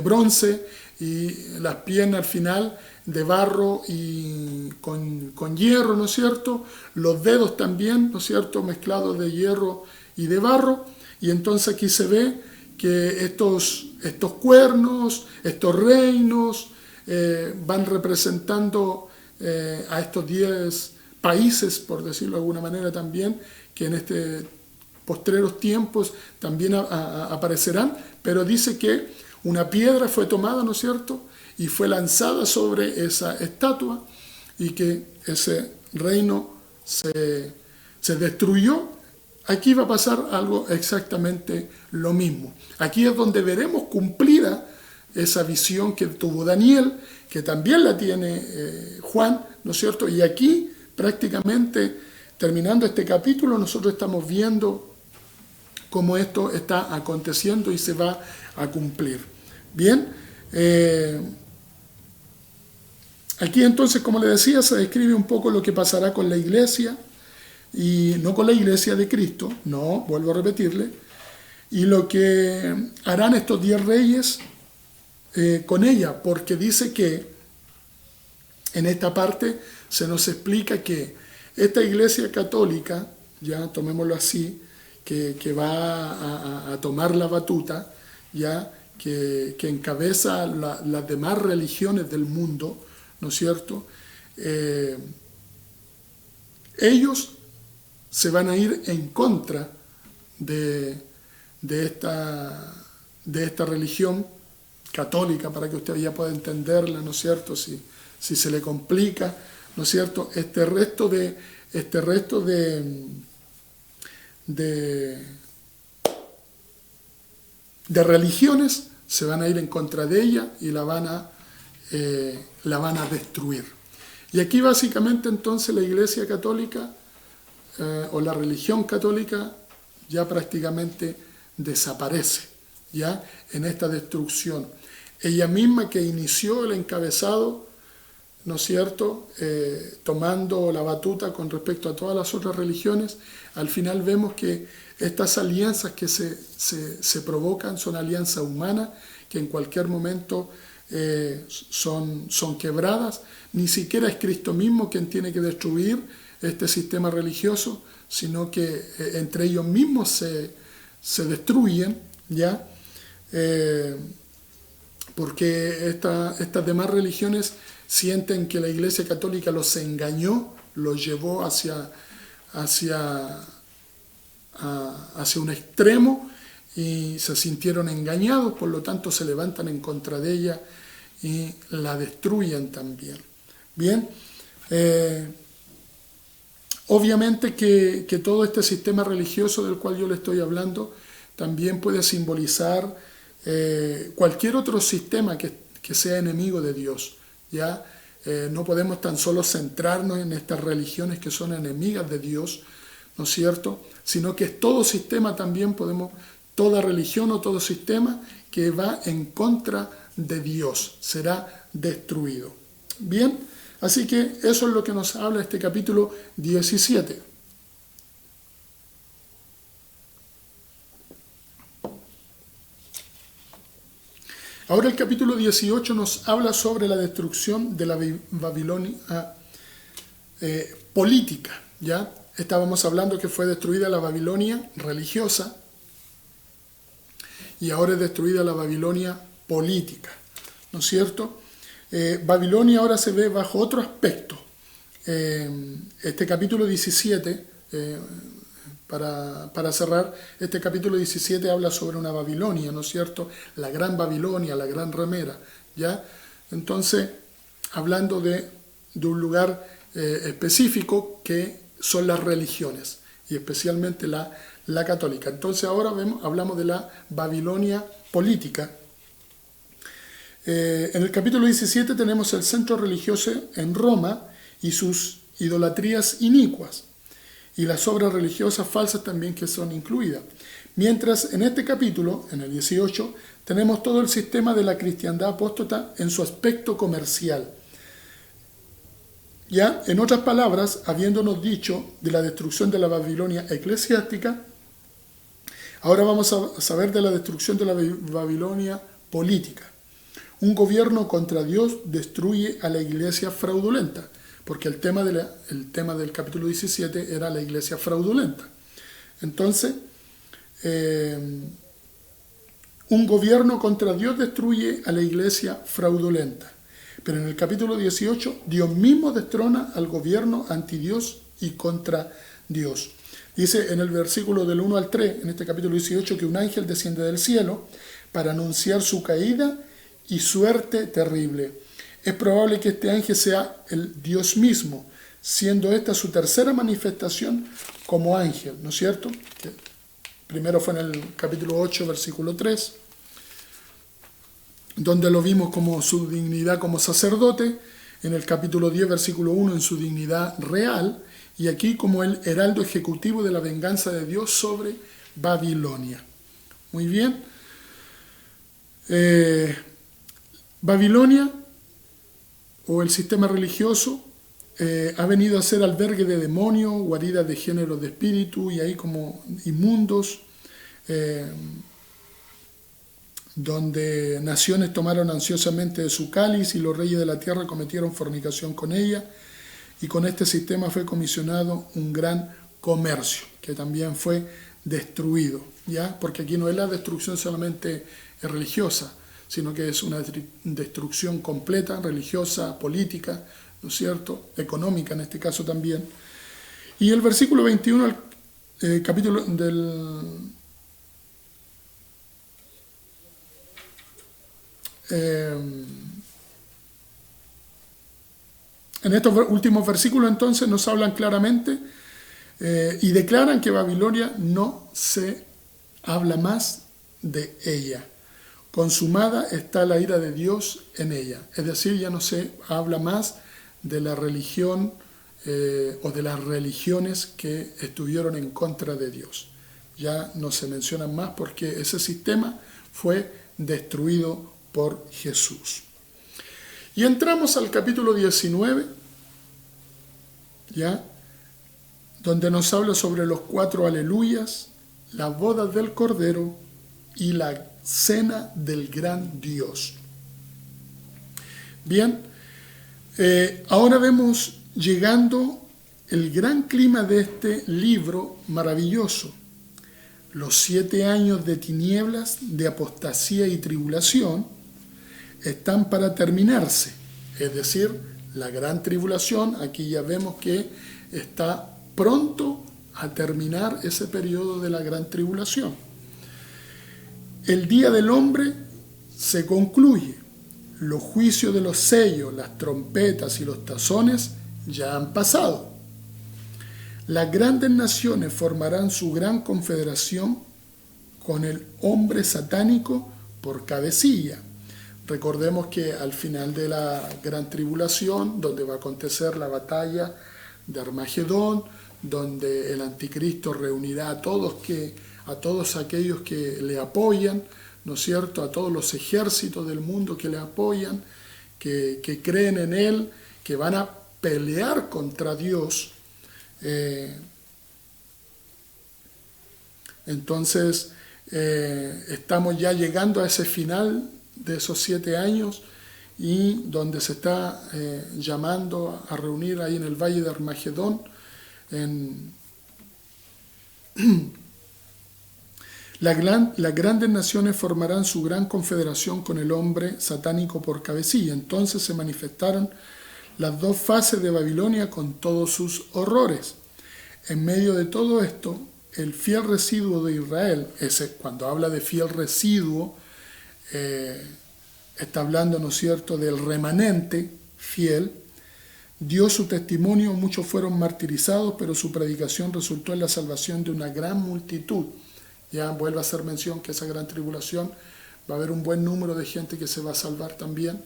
bronce y las piernas al final de barro y con hierro, ¿no es cierto?, los dedos también, ¿no es cierto?, mezclados de hierro y de barro. Y entonces aquí se ve que estos cuernos, estos reinos van representando a estos 10 países, por decirlo de alguna manera también, que en este postreros tiempos también aparecerán, pero dice que una piedra fue tomada, ¿no es cierto?, y fue lanzada sobre esa estatua, y que ese reino se destruyó. Aquí va a pasar algo exactamente lo mismo. Aquí es donde veremos cumplida esa visión que tuvo Daniel, que también la tiene Juan, ¿no es cierto? Y aquí prácticamente, terminando este capítulo, nosotros estamos viendo cómo esto está aconteciendo y se va a cumplir. Bien, aquí entonces, como le decía, se describe un poco lo que pasará con la iglesia, y no con la iglesia de Cristo, no, vuelvo a repetirle, y lo que harán estos 10 reyes con ella, porque dice que en esta parte se nos explica que esta iglesia católica, ya tomémoslo así, que va a tomar la batuta, ya que encabeza las demás religiones del mundo, ¿no es cierto? Ellos se van a ir en contra de esta religión católica, para que usted ya pueda entenderla, ¿no es cierto? Si se le complica, ¿no es cierto? Este resto de religiones se van a ir en contra de ella y la van a destruir. Y aquí básicamente entonces la Iglesia Católica o la religión católica ya prácticamente desaparece, ya en esta destrucción. Ella misma que inició el encabezado, ¿no es cierto?, tomando la batuta con respecto a todas las otras religiones, al final vemos que estas alianzas que se provocan son alianzas humanas que en cualquier momento son quebradas. Ni siquiera es Cristo mismo quien tiene que destruir este sistema religioso, sino que entre ellos mismos se destruyen, ¿ya? Porque estas demás religiones sienten que la Iglesia Católica los engañó, los llevó hacia un extremo y se sintieron engañados, por lo tanto se levantan en contra de ella y la destruyen también. Bien, obviamente que todo este sistema religioso del cual yo le estoy hablando también puede simbolizar cualquier otro sistema que sea enemigo de Dios, ¿ya? No podemos tan solo centrarnos en estas religiones que son enemigas de Dios, ¿no es cierto?, sino que es todo sistema también, toda religión o todo sistema que va en contra de Dios será destruido. Bien, así que eso es lo que nos habla este capítulo 17. Ahora el capítulo 18 nos habla sobre la destrucción de la Babilonia política, ¿ya? Estábamos hablando que fue destruida la Babilonia religiosa y ahora es destruida la Babilonia política, ¿no es cierto? Babilonia ahora se ve bajo otro aspecto. Este capítulo 17, para cerrar, este capítulo 17 habla sobre una Babilonia, ¿no es cierto? La gran Babilonia, la gran ramera, ¿ya? Entonces, hablando de un lugar específico que son las religiones, y especialmente la católica. Entonces ahora hablamos de la Babilonia política. En el capítulo 17 tenemos el centro religioso en Roma y sus idolatrías inicuas, y las obras religiosas falsas también que son incluidas. Mientras en este capítulo, en el 18, tenemos todo el sistema de la cristiandad apóstata en su aspecto comercial. Ya, en otras palabras, habiéndonos dicho de la destrucción de la Babilonia eclesiástica, ahora vamos a saber de la destrucción de la Babilonia política. Un gobierno contra Dios destruye a la iglesia fraudulenta, porque el tema del capítulo 17 era la iglesia fraudulenta. Entonces, un gobierno contra Dios destruye a la iglesia fraudulenta. Pero en el capítulo 18, Dios mismo destrona al gobierno anti Dios y contra Dios. Dice en el versículo del 1 al 3, en este capítulo 18, que un ángel desciende del cielo para anunciar su caída y suerte terrible. Es probable que este ángel sea el Dios mismo, siendo esta su tercera manifestación como ángel, ¿no es cierto? Que primero fue en el capítulo 8, versículo 3, donde lo vimos como su dignidad como sacerdote, en el capítulo 10, versículo 1, en su dignidad real, y aquí como el heraldo ejecutivo de la venganza de Dios sobre Babilonia. Muy bien. Babilonia, o el sistema religioso, ha venido a ser albergue de demonios, guaridas de géneros de espíritu, y ahí como inmundos, donde naciones tomaron ansiosamente de su cáliz y los reyes de la tierra cometieron fornicación con ella, y con este sistema fue comisionado un gran comercio, que también fue destruido, ¿ya? Porque aquí no es la destrucción solamente religiosa, sino que es una destrucción completa, religiosa, política, ¿no es cierto?, económica en este caso también. Y el versículo 21, capítulo del... en estos últimos versículos entonces nos hablan claramente y declaran que Babilonia no se habla más de ella. Consumada está la ira de Dios en ella. Es decir, ya no se habla más de la religión o de las religiones que estuvieron en contra de Dios. Ya no se mencionan más porque ese sistema fue destruido por Jesús. Y entramos al capítulo 19, ¿ya?, donde nos habla sobre los 4 aleluyas, las bodas del Cordero y la cena del gran Dios. Bien, ahora vemos llegando el gran clima de este libro maravilloso. Los 7 años de tinieblas, de apostasía y tribulación están para terminarse, es decir, la gran tribulación. Aquí ya vemos que está pronto a terminar ese periodo de la gran tribulación. El día del hombre se concluye. Los juicios de los sellos, las trompetas y los tazones ya han pasado. Las grandes naciones formarán su gran confederación con el hombre satánico por cabecilla. Recordemos que al final de la gran tribulación, donde va a acontecer la batalla de Armagedón, donde el anticristo reunirá a todos aquellos que le apoyan, ¿no es cierto?, a todos los ejércitos del mundo que le apoyan, que creen en él, que van a pelear contra Dios. Entonces, estamos ya llegando a ese final de esos 7 años, y donde se está llamando a reunir ahí en el valle de Armagedón. Las grandes naciones formarán su gran confederación con el hombre satánico por cabecilla. Entonces se manifestaron las 2 fases de Babilonia con todos sus horrores. En medio de todo esto, el fiel residuo de Israel, cuando habla de fiel residuo, está hablando, ¿no es cierto?, del remanente fiel, dio su testimonio. Muchos fueron martirizados, pero su predicación resultó en la salvación de una gran multitud. Ya vuelve a hacer mención que esa gran tribulación va a haber un buen número de gente que se va a salvar también.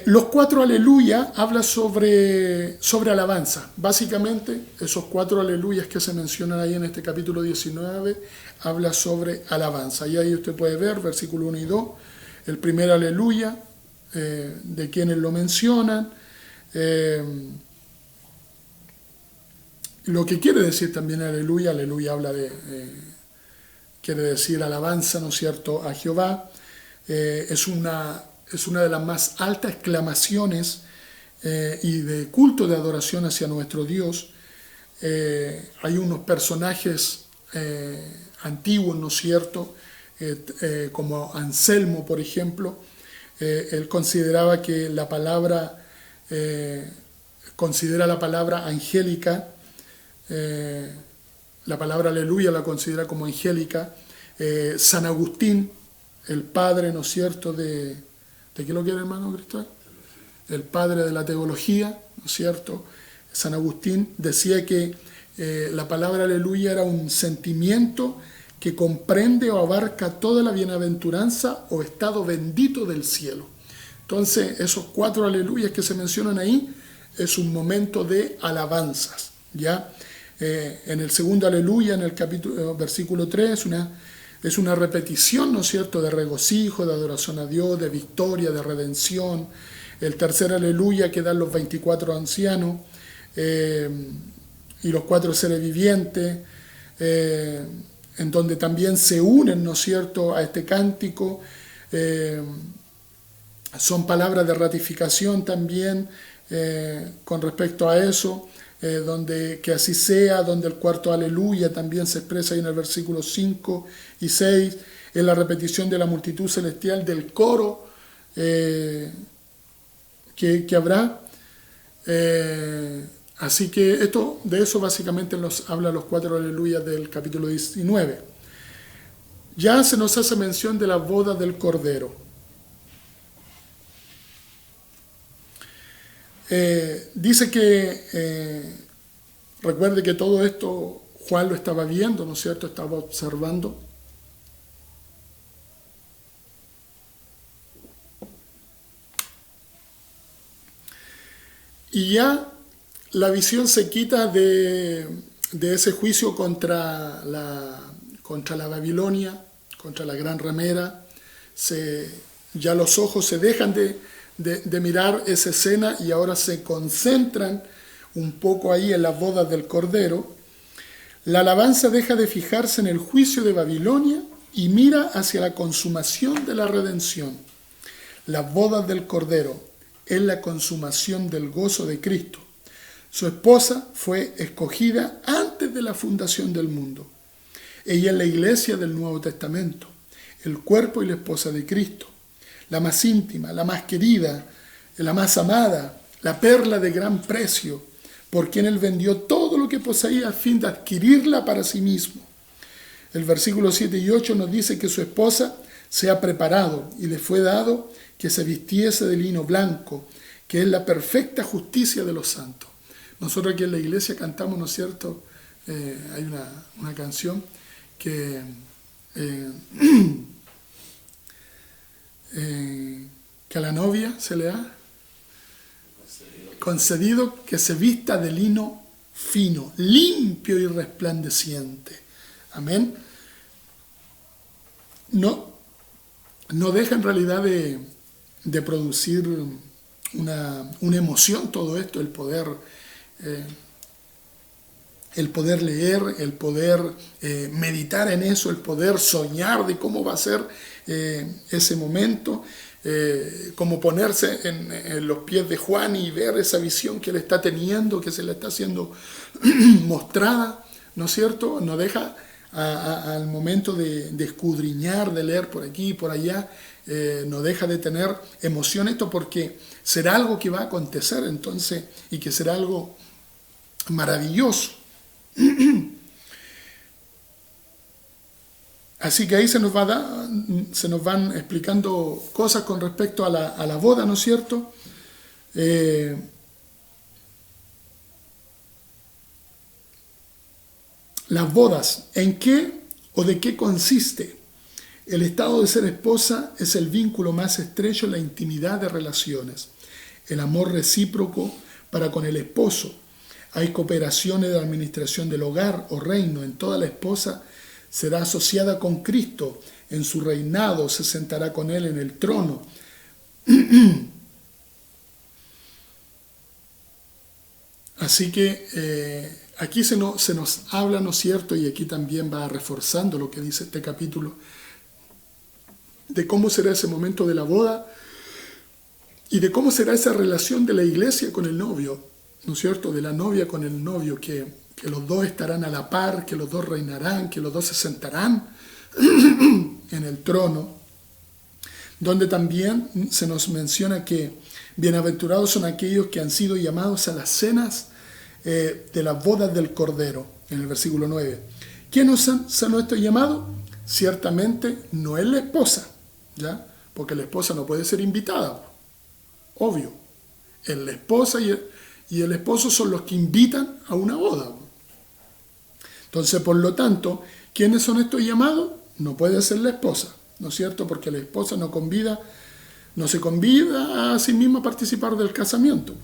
Los 4 aleluya habla sobre alabanza. Básicamente, esos 4 aleluyas que se mencionan ahí en este capítulo 19 habla sobre alabanza. Y ahí usted puede ver, versículo 1 y 2, el primer aleluya, de quienes lo mencionan, lo que quiere decir también aleluya. Aleluya habla quiere decir alabanza, ¿no es cierto?, a Jehová. Es una de las más altas exclamaciones y de culto de adoración hacia nuestro Dios. Hay unos personajes antiguos, ¿no es cierto?, como Anselmo, por ejemplo. Él consideraba que considera la palabra angélica eh, la palabra aleluya la considera como angélica. San Agustín, el padre, ¿no es cierto?, ¿de qué lo quiere, hermano Cristóbal? El padre de la teología, ¿no es cierto? San Agustín decía que la palabra aleluya era un sentimiento que comprende o abarca toda la bienaventuranza o estado bendito del cielo. Entonces, esos 4 aleluyas que se mencionan ahí es un momento de alabanzas, ¿ya? En el segundo aleluya, en el versículo 3, es una repetición, ¿no es cierto?, de regocijo, de adoración a Dios, de victoria, de redención. El tercer aleluya que dan los 24 ancianos y los 4 seres vivientes, en donde también se unen, ¿no es cierto?, a este cántico. Son palabras de ratificación también con respecto a eso, donde que así sea, donde el cuarto aleluya también se expresa ahí en el versículo 5 y 6, en la repetición de la multitud celestial del coro que habrá. Así que de eso básicamente nos habla los 4 aleluyas del capítulo 19. Ya se nos hace mención de la boda del Cordero. Dice que, recuerde que todo esto Juan lo estaba viendo, ¿no es cierto?, estaba observando. Y ya la visión se quita de ese juicio contra la Babilonia, contra la gran ramera. Ya los ojos se dejan de mirar esa escena y ahora se concentran un poco ahí en las bodas del Cordero. La alabanza deja de fijarse en el juicio de Babilonia y mira hacia la consumación de la redención. Las bodas del Cordero es la consumación del gozo de Cristo. Su esposa fue escogida antes de la fundación del mundo. Ella es la iglesia del Nuevo Testamento, el cuerpo y la esposa de Cristo, la más íntima, la más querida, la más amada, la perla de gran precio, por quien Él vendió todo lo que poseía a fin de adquirirla para sí mismo. El versículo 7 y 8 nos dice que su esposa se ha preparado y le fue dado que se vistiese de lino blanco, que es la perfecta justicia de los santos. Nosotros aquí en la iglesia cantamos, ¿no es cierto? Hay una canción que a la novia se le ha concedido que se vista de lino fino, limpio y resplandeciente. Amén. No deja en realidad de producir una emoción todo esto, el poder leer, el poder meditar en eso, el poder soñar de cómo va a ser ese momento, como ponerse en los pies de Juan y ver esa visión que él está teniendo, que se le está siendo mostrada, ¿no es cierto? No deja al momento de escudriñar, de leer por aquí y por allá, no deja de tener emoción esto, porque será algo que va a acontecer entonces y que será algo maravilloso. Así que ahí se nos van explicando cosas con respecto a la boda, ¿no es cierto? Las bodas, ¿en qué o de qué consiste? El estado de ser esposa es el vínculo más estrecho en la intimidad de relaciones, el amor recíproco para con el esposo. Hay cooperaciones de administración del hogar o reino. En toda la esposa será asociada con Cristo. En su reinado se sentará con Él en el trono. Así que aquí se nos habla, ¿no es cierto? Y aquí también va reforzando lo que dice este capítulo, de cómo será ese momento de la boda y de cómo será esa relación de la iglesia con el novio, ¿no es cierto? De la novia con el novio, que los dos estarán a la par, que los dos reinarán, que los dos se sentarán en el trono, donde también se nos menciona que bienaventurados son aquellos que han sido llamados a las cenas de las bodas del Cordero, en el versículo 9. ¿Quiénes son estos llamados? Ciertamente no es la esposa, ¿ya? Porque la esposa no puede ser invitada, obvio. Es la esposa y el esposo son los que invitan a una boda. Entonces, por lo tanto, ¿quiénes son estos llamados? No puede ser la esposa, ¿no es cierto? Porque la esposa no se convida a sí misma a participar del casamiento.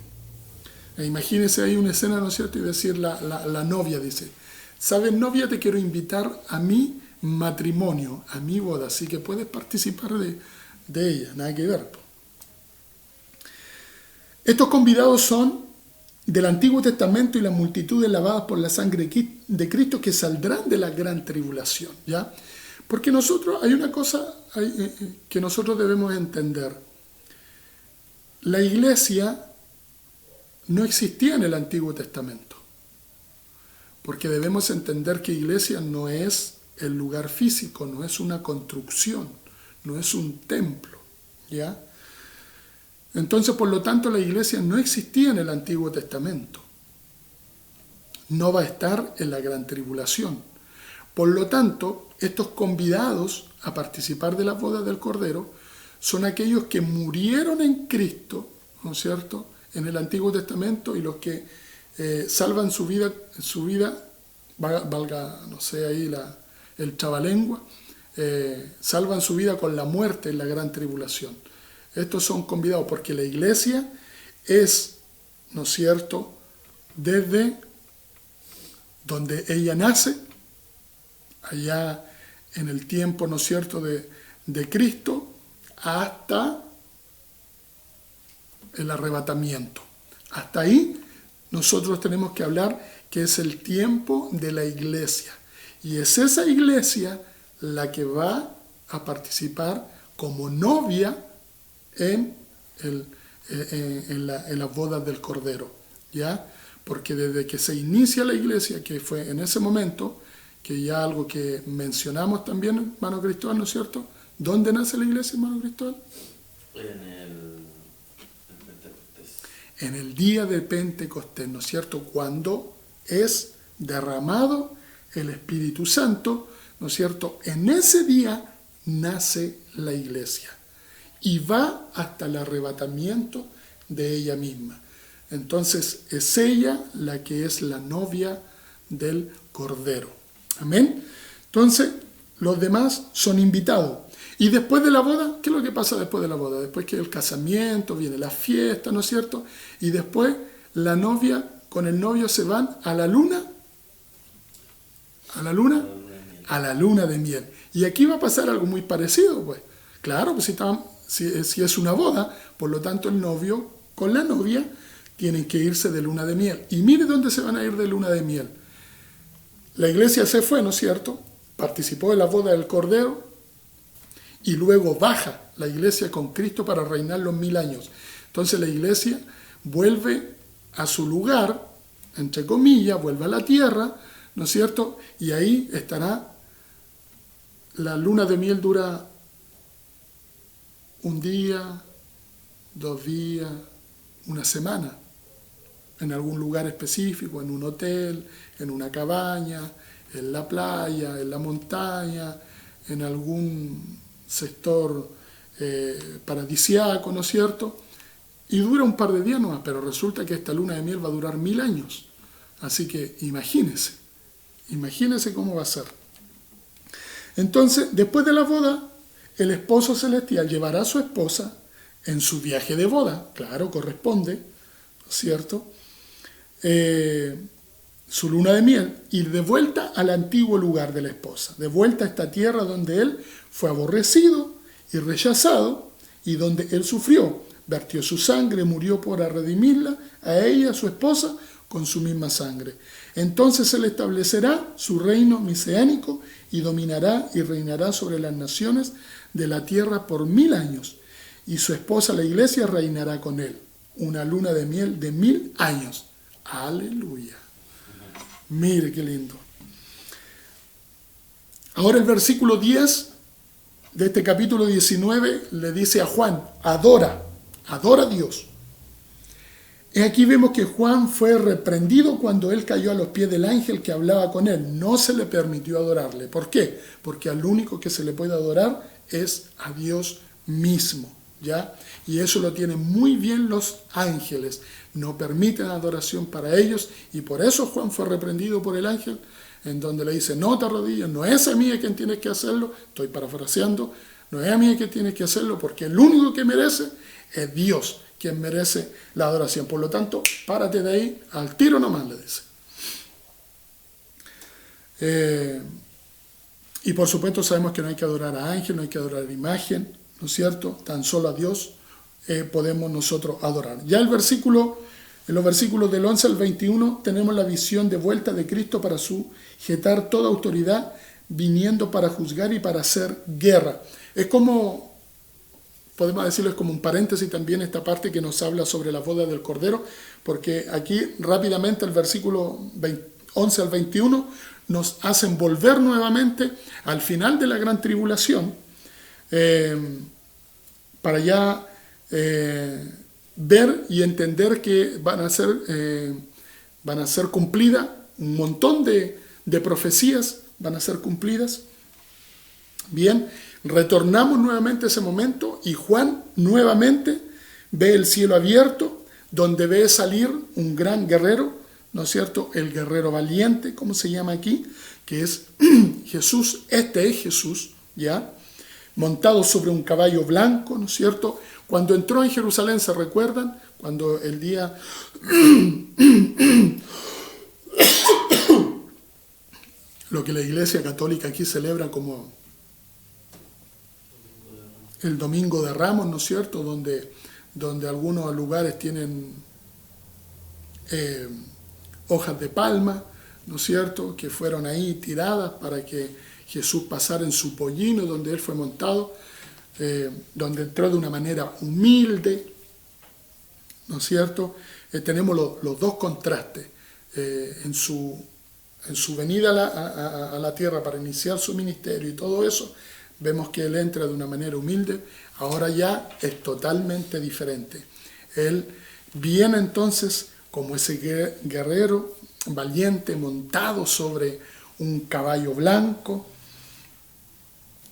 Imagínese ahí una escena, ¿no es cierto? Y decir la novia, dice, ¿sabes, novia? Te quiero invitar a mi matrimonio, a mi boda, así que puedes participar de ella, nada que ver. Estos convidados son del Antiguo Testamento y las multitudes lavadas por la sangre de Cristo que saldrán de la gran tribulación, ¿ya? Porque hay una cosa que nosotros debemos entender. La iglesia no existía en el Antiguo Testamento, porque debemos entender que iglesia no es el lugar físico, no es una construcción, no es un templo, ¿ya? Entonces, por lo tanto, la iglesia no existía en el Antiguo Testamento. No va a estar en la gran tribulación. Por lo tanto, estos convidados a participar de las bodas del Cordero son aquellos que murieron en Cristo, ¿no es cierto?, en el Antiguo Testamento, y los que salvan su vida, valga, no sé, ahí el trabalengua, salvan su vida con la muerte en la gran tribulación. Estos son convidados porque la iglesia es, ¿no es cierto?, desde donde ella nace, allá en el tiempo, ¿no es cierto?, de Cristo, hasta el arrebatamiento. Hasta ahí nosotros tenemos que hablar que es el tiempo de la iglesia. Y es esa iglesia la que va a participar como novia en las bodas del Cordero, ¿ya? Porque desde que se inicia la iglesia, que fue en ese momento, que ya algo que mencionamos también, hermano Cristóbal, ¿no es cierto? ¿Dónde nace la iglesia, hermano Cristóbal? En Pentecostés. En el día de Pentecostés, ¿no es cierto? Cuando es derramado el Espíritu Santo, ¿no es cierto? En ese día nace la iglesia y va hasta el arrebatamiento de ella misma. Entonces es ella la que es la novia del Cordero. Amén. Entonces los demás son invitados. Y después de la boda, ¿qué es lo que pasa después de la boda? Después que el casamiento, viene la fiesta, ¿no es cierto? Y después la novia con el novio se van a la luna. ¿A la luna? A la luna de miel. Y aquí va a pasar algo muy parecido, pues. Claro, pues si es una boda, por lo tanto el novio con la novia tienen que irse de luna de miel. Y mire dónde se van a ir de luna de miel. La iglesia se fue, ¿no es cierto? Participó de la boda del Cordero y luego baja la iglesia con Cristo para reinar los 1000 años. Entonces la iglesia vuelve a su lugar, entre comillas, vuelve a la tierra, ¿no es cierto? Y ahí estará. La luna de miel dura un día, 2 días, una semana, en algún lugar específico, en un hotel, en una cabaña, en la playa, en la montaña, en algún sector paradisíaco, ¿no es cierto? Y dura un par de días nomás, pero resulta que esta luna de miel va a durar 1000 años. Así que imagínense cómo va a ser. Entonces, después de la boda, el esposo celestial llevará a su esposa en su viaje de boda, claro, corresponde, ¿no es cierto? Su luna de miel, ir de vuelta al antiguo lugar de la esposa, de vuelta a esta tierra donde él fue aborrecido y rechazado y donde él sufrió, vertió su sangre, murió para redimirla, a ella, a su esposa, con su misma sangre. Entonces él establecerá su reino mesiánico y dominará y reinará sobre las naciones de la tierra por 1000 años. Y su esposa, la iglesia, reinará con él. Una luna de miel de 1000 años. Aleluya. Mire qué lindo. Ahora el versículo 10 de este capítulo 19 le dice a Juan, adora a Dios. Aquí vemos que Juan fue reprendido cuando él cayó a los pies del ángel que hablaba con él. No se le permitió adorarle. ¿Por qué? Porque al único que se le puede adorar es a Dios mismo, ¿ya? Y eso lo tienen muy bien los ángeles. No permiten adoración para ellos, y por eso Juan fue reprendido por el ángel, en donde le dice: no te arrodilles, no es a mí quien tienes que hacerlo. Estoy parafraseando: no es a mí quien tienes que hacerlo, porque el único que merece es Dios, quien merece la adoración. Por lo tanto, párate de ahí, al tiro nomás, le dice. Y por supuesto sabemos que no hay que adorar a ángel, no hay que adorar a imagen, ¿no es cierto? Tan solo a Dios podemos nosotros adorar. Ya en los versículos del 11 al 21 tenemos la visión de vuelta de Cristo para sujetar toda autoridad, viniendo para juzgar y para hacer guerra. Es como, podemos decirlo, es como un paréntesis también esta parte que nos habla sobre la boda del Cordero, porque aquí rápidamente el versículo 11 al 21 nos hacen volver nuevamente al final de la gran tribulación, para ya ver y entender que van a ser cumplidas un montón de profecías, van a ser cumplidas. Bien, retornamos nuevamente a ese momento y Juan nuevamente ve el cielo abierto, donde ve salir un gran guerrero, ¿no es cierto? El guerrero valiente, como se llama aquí, que es Jesús. Este es Jesús, ¿ya? Montado sobre un caballo blanco, ¿no es cierto? Cuando entró en Jerusalén, ¿se recuerdan? Cuando el día lo que la Iglesia Católica aquí celebra como el Domingo de Ramos, ¿no es cierto? Donde algunos lugares tienen hojas de palma, ¿no es cierto?, que fueron ahí tiradas para que Jesús pasara en su pollino, donde él fue montado, donde entró de una manera humilde, ¿no es cierto? Tenemos los dos contrastes. En su venida a la tierra para iniciar su ministerio y todo eso, vemos que él entra de una manera humilde. Ahora ya es totalmente diferente. Él viene entonces como ese guerrero valiente montado sobre un caballo blanco,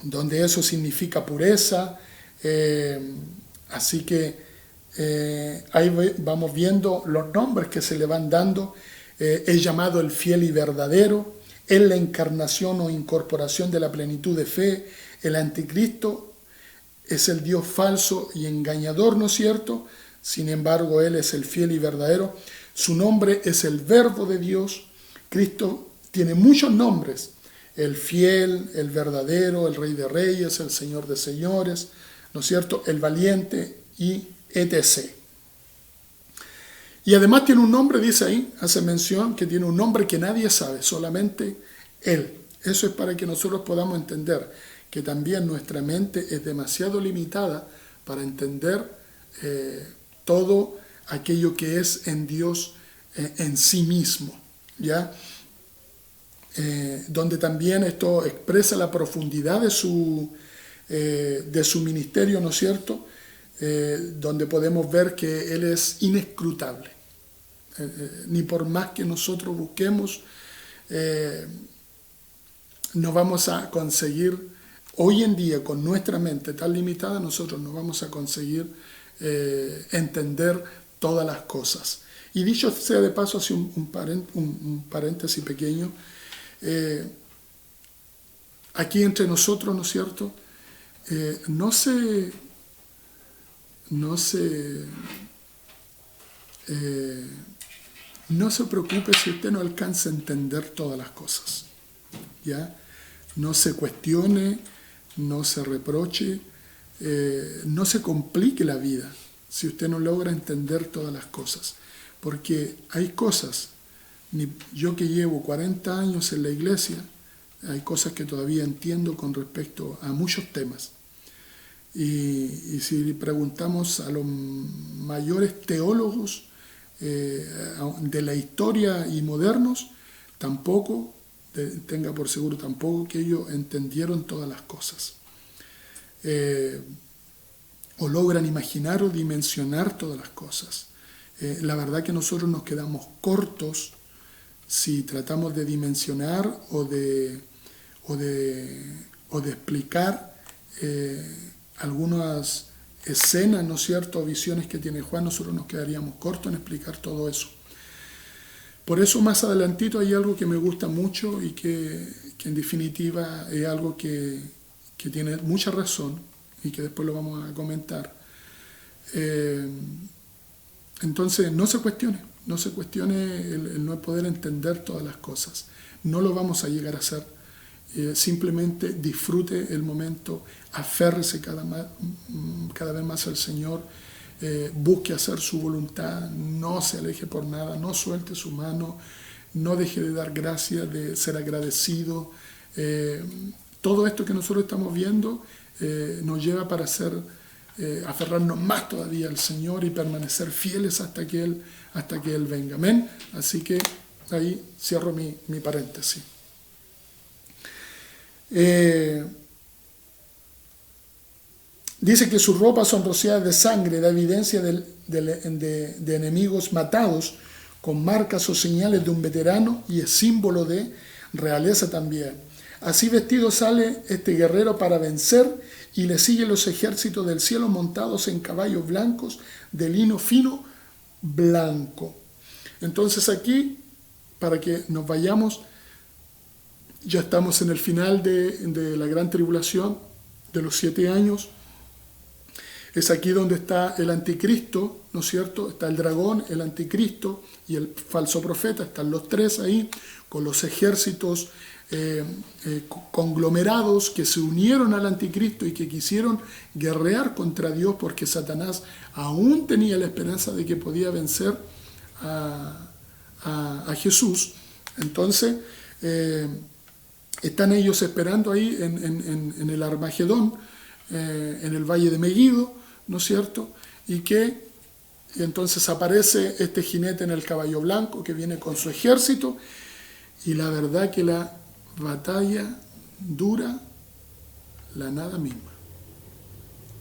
donde eso significa pureza. Así que ahí vamos viendo los nombres que se le van dando. Es llamado el fiel y verdadero, es la encarnación o incorporación de la plenitud de fe. El anticristo es el Dios falso y engañador, ¿no es cierto? Sin embargo, él es el fiel y verdadero. Su nombre es el Verbo de Dios. Cristo tiene muchos nombres: el fiel, el verdadero, el Rey de Reyes, el Señor de Señores, ¿no es cierto?, el valiente y etc. Y además tiene un nombre, dice ahí, hace mención que tiene un nombre que nadie sabe, solamente Él. Eso es para que nosotros podamos entender que también nuestra mente es demasiado limitada para entender todo aquello que es en Dios en sí mismo, ¿ya? Donde también esto expresa la profundidad de su ministerio, ¿no es cierto? Donde podemos ver que Él es inescrutable. Ni por más que nosotros busquemos, no vamos a conseguir, hoy en día con nuestra mente tan limitada, nosotros no vamos a conseguir entender todas las cosas. Y dicho sea de paso, así un paréntesis pequeño, aquí entre nosotros, ¿no es cierto?, no se preocupe si usted no alcanza a entender todas las cosas, ¿ya? No se cuestione, no se reproche, no se complique la vida si usted no logra entender todas las cosas, porque hay cosas, yo que llevo 40 años en la iglesia, hay cosas que todavía entiendo con respecto a muchos temas. Y si preguntamos a los mayores teólogos de la historia y modernos, tampoco, tenga por seguro, tampoco que ellos entendieron todas las cosas. O logran imaginar o dimensionar todas las cosas. la verdad que nosotros nos quedamos cortos si tratamos de dimensionar o de explicar algunas escenas, ¿no es cierto?, o visiones que tiene Juan. Nosotros nos quedaríamos cortos en explicar todo eso. Por eso más adelantito hay algo que me gusta mucho y que en definitiva es algo que tiene mucha razón y que después lo vamos a comentar. Entonces no se cuestione el no poder entender todas las cosas. No lo vamos a llegar a hacer. Simplemente disfrute el momento, aférrese cada vez más al Señor, busque hacer su voluntad, no se aleje por nada, no suelte su mano, no deje de dar gracias, de ser agradecido. Todo esto que nosotros estamos viendo nos lleva para aferrarnos más todavía al Señor y permanecer fieles hasta que Él venga. Amén. Así que ahí cierro mi paréntesis. Dice que sus ropas son rociadas de sangre, da evidencia de enemigos matados con marcas o señales de un veterano y es símbolo de realeza también. Así vestido sale este guerrero para vencer y le siguen los ejércitos del cielo montados en caballos blancos de lino fino blanco. Entonces aquí, para que nos vayamos, ya estamos en el final de la gran tribulación, de los 7 años. Es aquí donde está el anticristo, ¿no es cierto? Está el dragón, el anticristo y el falso profeta. Están los tres ahí con los ejércitos conglomerados que se unieron al anticristo y que quisieron guerrear contra Dios, porque Satanás aún tenía la esperanza de que podía vencer a Jesús. Entonces están ellos esperando ahí en el Armagedón, en el valle de Megiddo, ¿no es cierto? Y entonces aparece este jinete en el caballo blanco que viene con su ejército, y la verdad que la batalla dura la nada misma.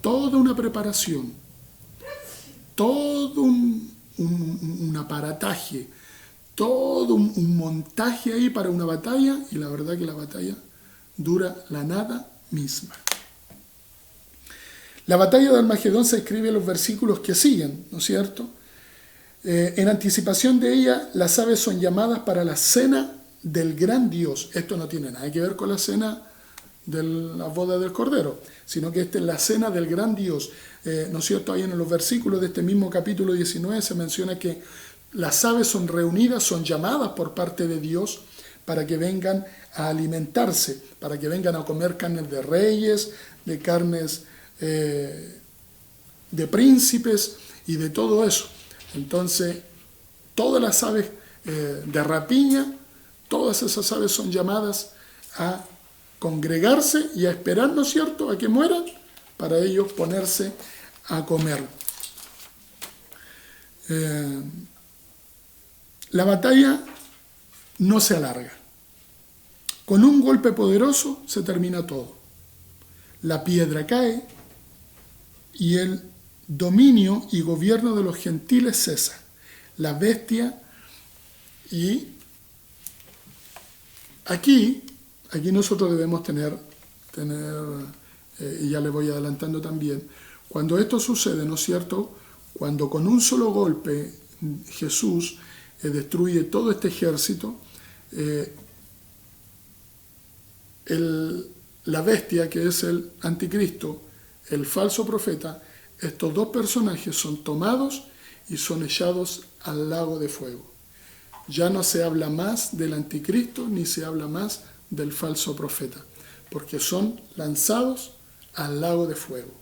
Toda una preparación, todo un aparataje, todo un montaje ahí para una batalla, y la verdad que la batalla dura la nada misma. La batalla de Armagedón se escribe en los versículos que siguen, ¿no es cierto? En anticipación de ella, las aves son llamadas para la cena del gran Dios. Esto no tiene nada que ver con la cena de la boda del Cordero, sino que esta es la cena del gran Dios. ¿No es cierto? Ahí en los versículos de este mismo capítulo 19 se menciona que las aves son reunidas, son llamadas por parte de Dios para que vengan a alimentarse, para que vengan a comer carnes de reyes, de carnes de príncipes y de todo eso. Entonces, todas las aves de rapiña, todas esas aves son llamadas a congregarse y a esperar, ¿no es cierto?, a que mueran para ellos ponerse a comer. La batalla no se alarga. Con un golpe poderoso se termina todo. La piedra cae y el dominio y gobierno de los gentiles cesa. La bestia, y aquí nosotros debemos tener y ya le voy adelantando también, cuando esto sucede, ¿no es cierto?, cuando con un solo golpe Jesús destruye todo este ejército, la bestia, que es el anticristo, el falso profeta, estos dos personajes son tomados y son echados al lago de fuego. Ya no se habla más del anticristo ni se habla más del falso profeta, porque son lanzados al lago de fuego.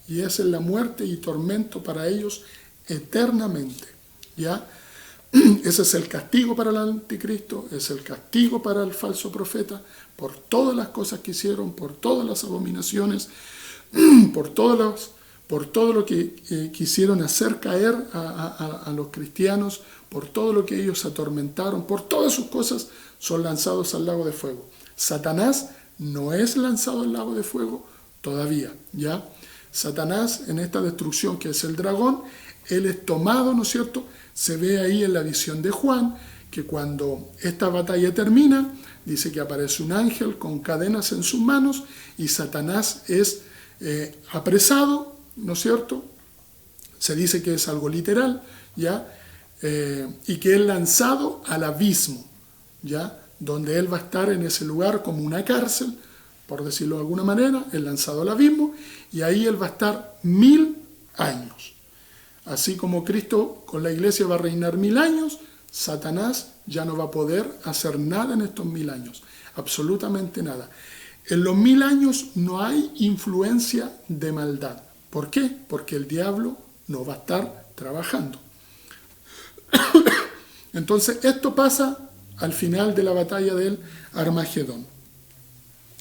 Y esa es la muerte y tormento para ellos eternamente. ¿Ya? Ese es el castigo para el anticristo, es el castigo para el falso profeta, por todas las cosas que hicieron, por todas las abominaciones, por todo lo que quisieron hacer caer a los cristianos, por todo lo que ellos atormentaron, por todas sus cosas, son lanzados al lago de fuego. Satanás no es lanzado al lago de fuego todavía, ¿ya? Satanás, en esta destrucción que es el dragón, Él es tomado, ¿no es cierto? Se ve ahí en la visión de Juan que cuando esta batalla termina, dice que aparece un ángel con cadenas en sus manos y Satanás es apresado, ¿no es cierto? Se dice que es algo literal, ¿ya? Y que es lanzado al abismo, ¿ya? Donde él va a estar en ese lugar como una cárcel, por decirlo de alguna manera, es lanzado al abismo, y ahí él va a estar 1000 años. Así como Cristo con la iglesia va a reinar 1000 años, Satanás ya no va a poder hacer nada en estos 1000 años, absolutamente nada. En los 1000 años no hay influencia de maldad. ¿Por qué? Porque el diablo no va a estar trabajando. Entonces esto pasa al final de la batalla del Armagedón.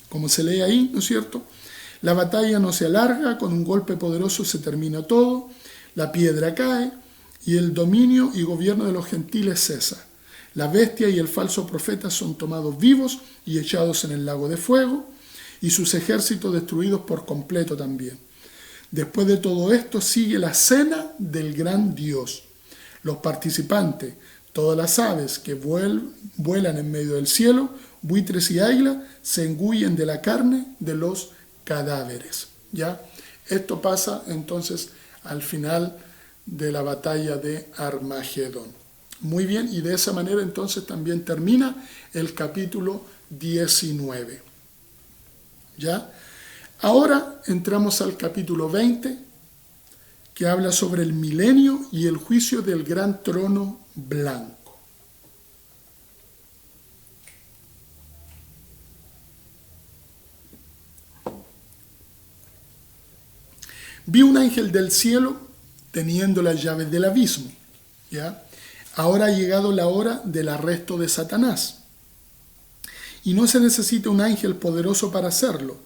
Como se lee ahí, ¿no es cierto? La batalla no se alarga, con un golpe poderoso se termina todo, la piedra cae y el dominio y gobierno de los gentiles cesa. La bestia y el falso profeta son tomados vivos y echados en el lago de fuego, y sus ejércitos destruidos por completo también. Después de todo esto sigue la cena del gran Dios. Los participantes, todas las aves que vuelan en medio del cielo, buitres y águilas, se engullen de la carne de los cadáveres. ¿Ya? Esto pasa entonces al final de la batalla de Armagedón. Muy bien, y de esa manera entonces también termina el capítulo 19. ¿Ya? Ahora entramos al capítulo 20, que habla sobre el milenio y el juicio del gran trono blanco. Vi un ángel del cielo teniendo las llaves del abismo. ¿Ya? Ahora ha llegado la hora del arresto de Satanás. Y no se necesita un ángel poderoso para hacerlo.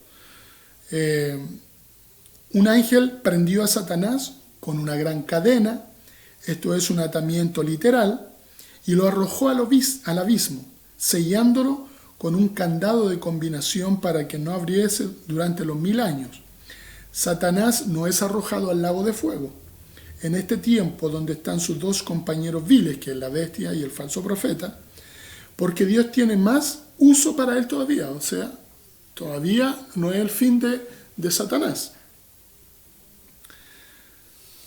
Un ángel prendió a Satanás con una gran cadena, esto es un atamiento literal, y lo arrojó al abismo, sellándolo con un candado de combinación para que no abriese durante los 1000 años. Satanás no es arrojado al lago de fuego. En este tiempo donde están sus dos compañeros viles, que es la bestia y el falso profeta, porque Dios tiene más uso para él todavía, o sea, todavía no es el fin de Satanás.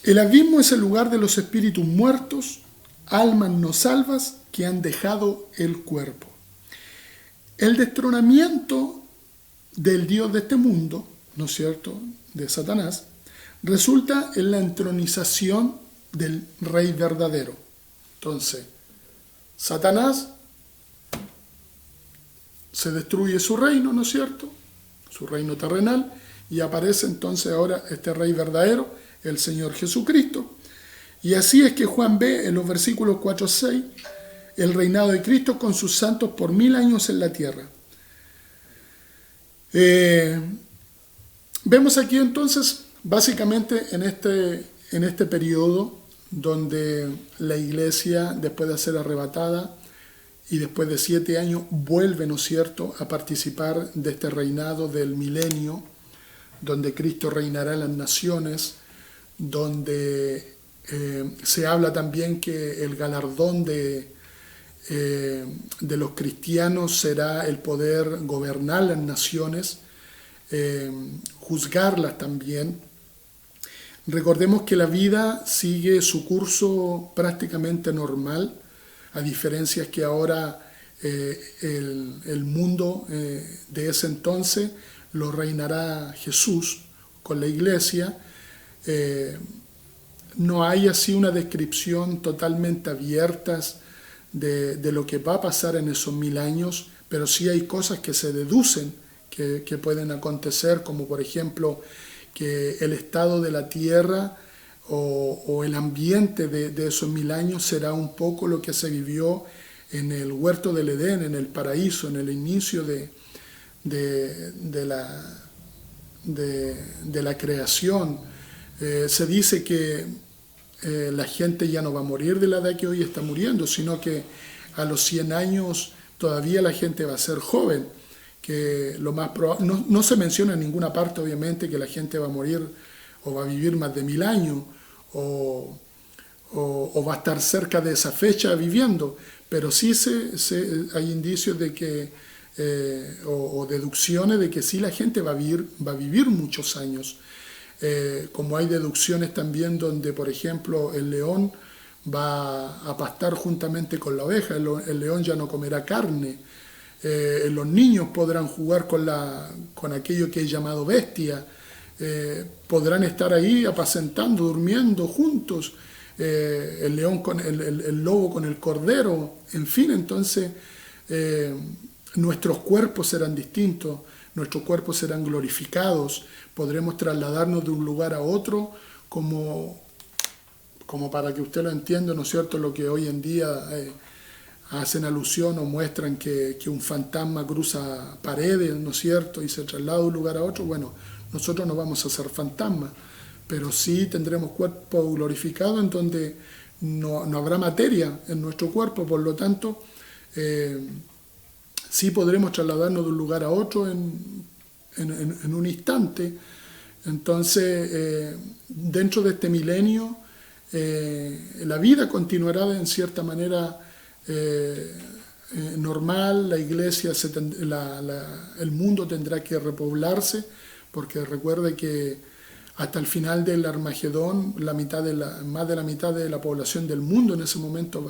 El abismo es el lugar de los espíritus muertos, almas no salvas que han dejado el cuerpo. El destronamiento del Dios de este mundo, ¿no es cierto?, de Satanás, resulta en la entronización del Rey verdadero. Entonces, Satanás se destruye su reino, ¿no es cierto?, su reino terrenal, y aparece entonces ahora este Rey verdadero, el Señor Jesucristo. Y así es que Juan ve en los versículos 4 a 6 el reinado de Cristo con sus santos por 1000 años en la tierra. Vemos aquí entonces, básicamente en este periodo donde la iglesia, después de ser arrebatada y después de 7 años, vuelve, ¿no es cierto?, a participar de este reinado del milenio, donde Cristo reinará en las naciones, donde se habla también que el galardón de los cristianos será el poder gobernar las naciones, juzgarlas también. Recordemos que la vida sigue su curso prácticamente normal, a diferencia que ahora el mundo de ese entonces lo reinará Jesús con la iglesia. No hay así una descripción totalmente abierta de lo que va a pasar en esos 1000 años, pero sí hay cosas que se deducen que pueden acontecer, como por ejemplo que el estado de la tierra o el ambiente de esos 1000 años será un poco lo que se vivió en el huerto del Edén, en el paraíso, en el inicio de la creación. Se dice que la gente ya no va a morir de la edad que hoy está muriendo, sino que a los 100 años todavía la gente va a ser joven, que lo más probable, no se menciona en ninguna parte obviamente que la gente va a morir o va a vivir más de 1000 años, o o va a estar cerca de esa fecha viviendo, pero sí hay indicios de que, o deducciones de que sí la gente va a vivir muchos años. Como hay deducciones también donde, por ejemplo, el león va a pastar juntamente con la oveja, el león ya no comerá carne, los niños podrán jugar con aquello que es llamado bestia, podrán estar ahí apacentando, durmiendo juntos, el león con el lobo con el cordero, en fin, entonces nuestros cuerpos serán distintos, nuestros cuerpos serán glorificados, podremos trasladarnos de un lugar a otro como para que usted lo entienda, ¿no es cierto?, lo que hoy en día hacen alusión o muestran que un fantasma cruza paredes, ¿no es cierto?, y se traslada de un lugar a otro. Bueno, nosotros no vamos a ser fantasmas, pero sí tendremos cuerpo glorificado en donde no habrá materia en nuestro cuerpo, por lo tanto, sí podremos trasladarnos de un lugar a otro en un instante. Entonces, dentro de este milenio, la vida continuará en cierta manera normal, la iglesia, el mundo tendrá que repoblarse, porque recuerde que hasta el final del Armagedón, más de la mitad de la población del mundo en ese momento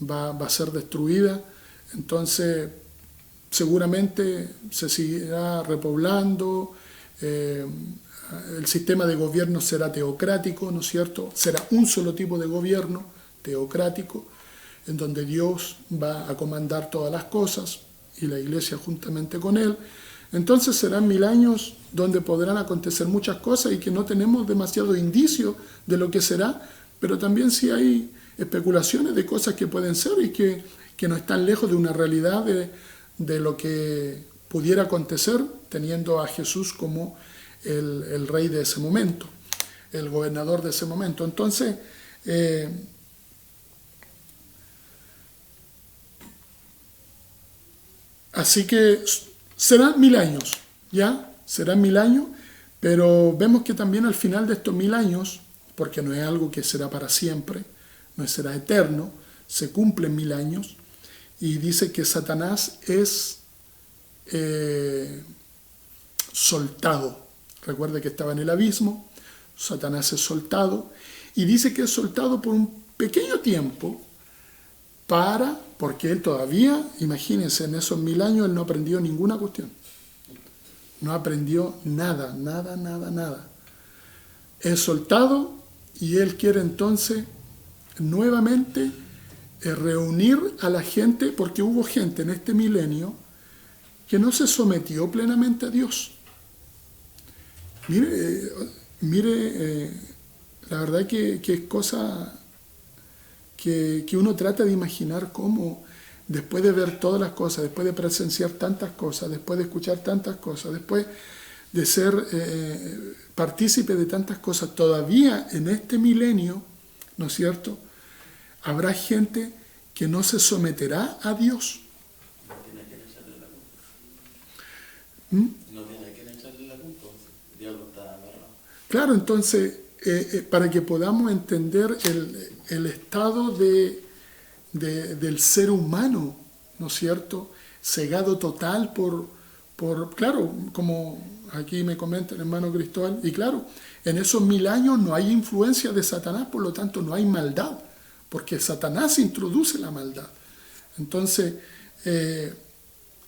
va a ser destruida. Entonces, seguramente se seguirá repoblando, el sistema de gobierno será teocrático, ¿no es cierto? Será un solo tipo de gobierno, teocrático, en donde Dios va a comandar todas las cosas y la iglesia juntamente con Él. Entonces serán 1000 años donde podrán acontecer muchas cosas y que no tenemos demasiado indicio de lo que será, pero también sí hay especulaciones de cosas que pueden ser y que no están lejos de una realidad de lo que pudiera acontecer teniendo a Jesús como el rey de ese momento, el gobernador de ese momento. Entonces, así que serán 1000 años, ¿ya? Serán 1000 años, pero vemos que también al final de estos 1000 años, porque no es algo que será para siempre, no será eterno, se cumplen 1000 años, y dice que Satanás es soltado. Recuerde que estaba en el abismo, Satanás es soltado, y dice que es soltado por un pequeño tiempo porque él todavía, imagínense, en esos 1000 años él no aprendió ninguna cuestión. No aprendió nada. Es soltado y él quiere entonces nuevamente reunir a la gente, porque hubo gente en este milenio que no se sometió plenamente a Dios. Mire, la verdad que es cosa que uno trata de imaginar cómo, después de ver todas las cosas, después de presenciar tantas cosas, después de escuchar tantas cosas, después de ser partícipe de tantas cosas, todavía en este milenio, ¿no es cierto?, habrá gente que no se someterá a Dios. No tiene que echarle la culpa. No tiene que echarle la culpa. Dios lo está agarrando. Claro, entonces, para que podamos entender el estado del ser humano, ¿no es cierto?, cegado total claro, como aquí me comenta el hermano Cristóbal, y claro, en esos 1000 años no hay influencia de Satanás, por lo tanto no hay maldad, porque Satanás introduce la maldad. Entonces,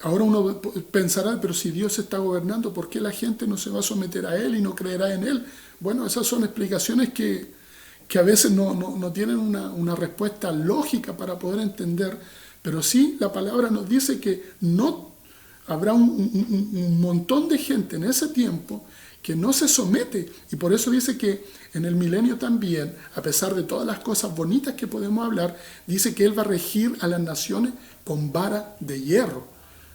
ahora uno pensará, pero si Dios está gobernando, ¿por qué la gente no se va a someter a Él y no creerá en Él? Bueno, esas son explicaciones que a veces no tienen una respuesta lógica para poder entender, pero sí la palabra nos dice que no habrá un montón de gente en ese tiempo que no se somete, y por eso dice que en el milenio también, a pesar de todas las cosas bonitas que podemos hablar, dice que Él va a regir a las naciones con vara de hierro.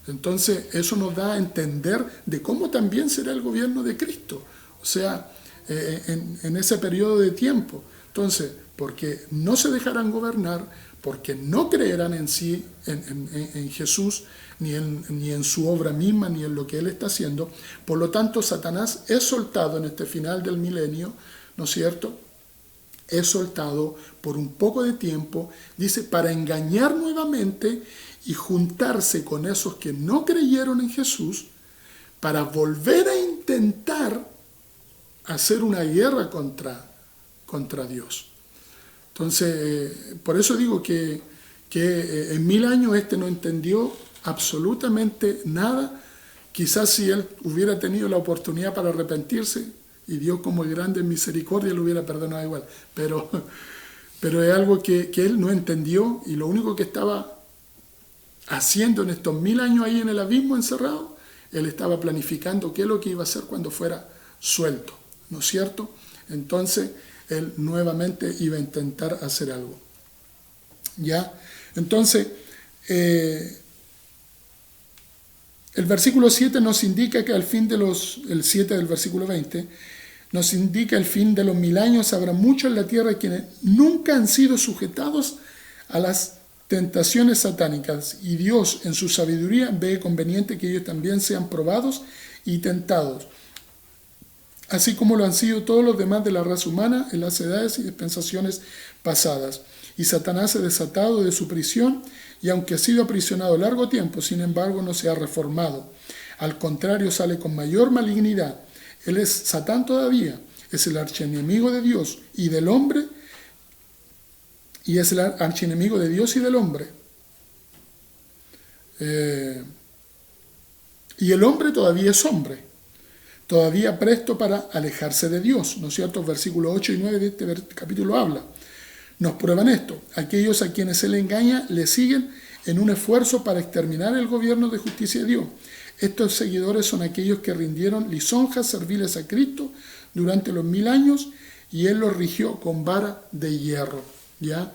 Entonces eso nos da a entender de cómo también será el gobierno de Cristo, o sea, en ese periodo de tiempo. Entonces, porque no se dejarán gobernar, porque no creerán en sí, en Jesús, ni en su obra misma, ni en lo que Él está haciendo. Por lo tanto, Satanás es soltado en este final del milenio, ¿no es cierto? es soltado por un poco de tiempo, dice, para engañar nuevamente y juntarse con esos que no creyeron en Jesús, para volver a intentar hacer una guerra contra Dios. Entonces, por eso digo que en 1000 años no entendió absolutamente nada. Quizás si él hubiera tenido la oportunidad para arrepentirse, y Dios como es grande en misericordia lo hubiera perdonado igual. Pero es algo que él no entendió, y lo único que estaba haciendo en estos 1000 años ahí en el abismo encerrado, él estaba planificando qué es lo que iba a hacer cuando fuera suelto, ¿no es cierto? Entonces él nuevamente iba a intentar hacer algo. ¿Ya? Entonces, el versículo 7 nos indica que al fin el 7 del versículo 20, nos indica el fin de los 1000 años. Habrá muchos en la tierra quienes nunca han sido sujetados a las tentaciones satánicas, y Dios en su sabiduría ve conveniente que ellos también sean probados y tentados, así como lo han sido todos los demás de la raza humana en las edades y dispensaciones pasadas. Y Satanás es desatado de su prisión, y aunque ha sido aprisionado largo tiempo, sin embargo no se ha reformado. Al contrario, sale con mayor malignidad. Él es Satán todavía, es el archienemigo de Dios y del hombre, y es el archienemigo de Dios y del hombre. Y el hombre todavía es hombre, todavía presto para alejarse de Dios, ¿no es cierto? Versículos 8 y 9 de este capítulo habla. Nos prueban esto: aquellos a quienes se le engaña le siguen en un esfuerzo para exterminar el gobierno de justicia de Dios. Estos seguidores son aquellos que rindieron lisonjas serviles a Cristo durante los 1000 años, y Él los rigió con vara de hierro. ¿Ya?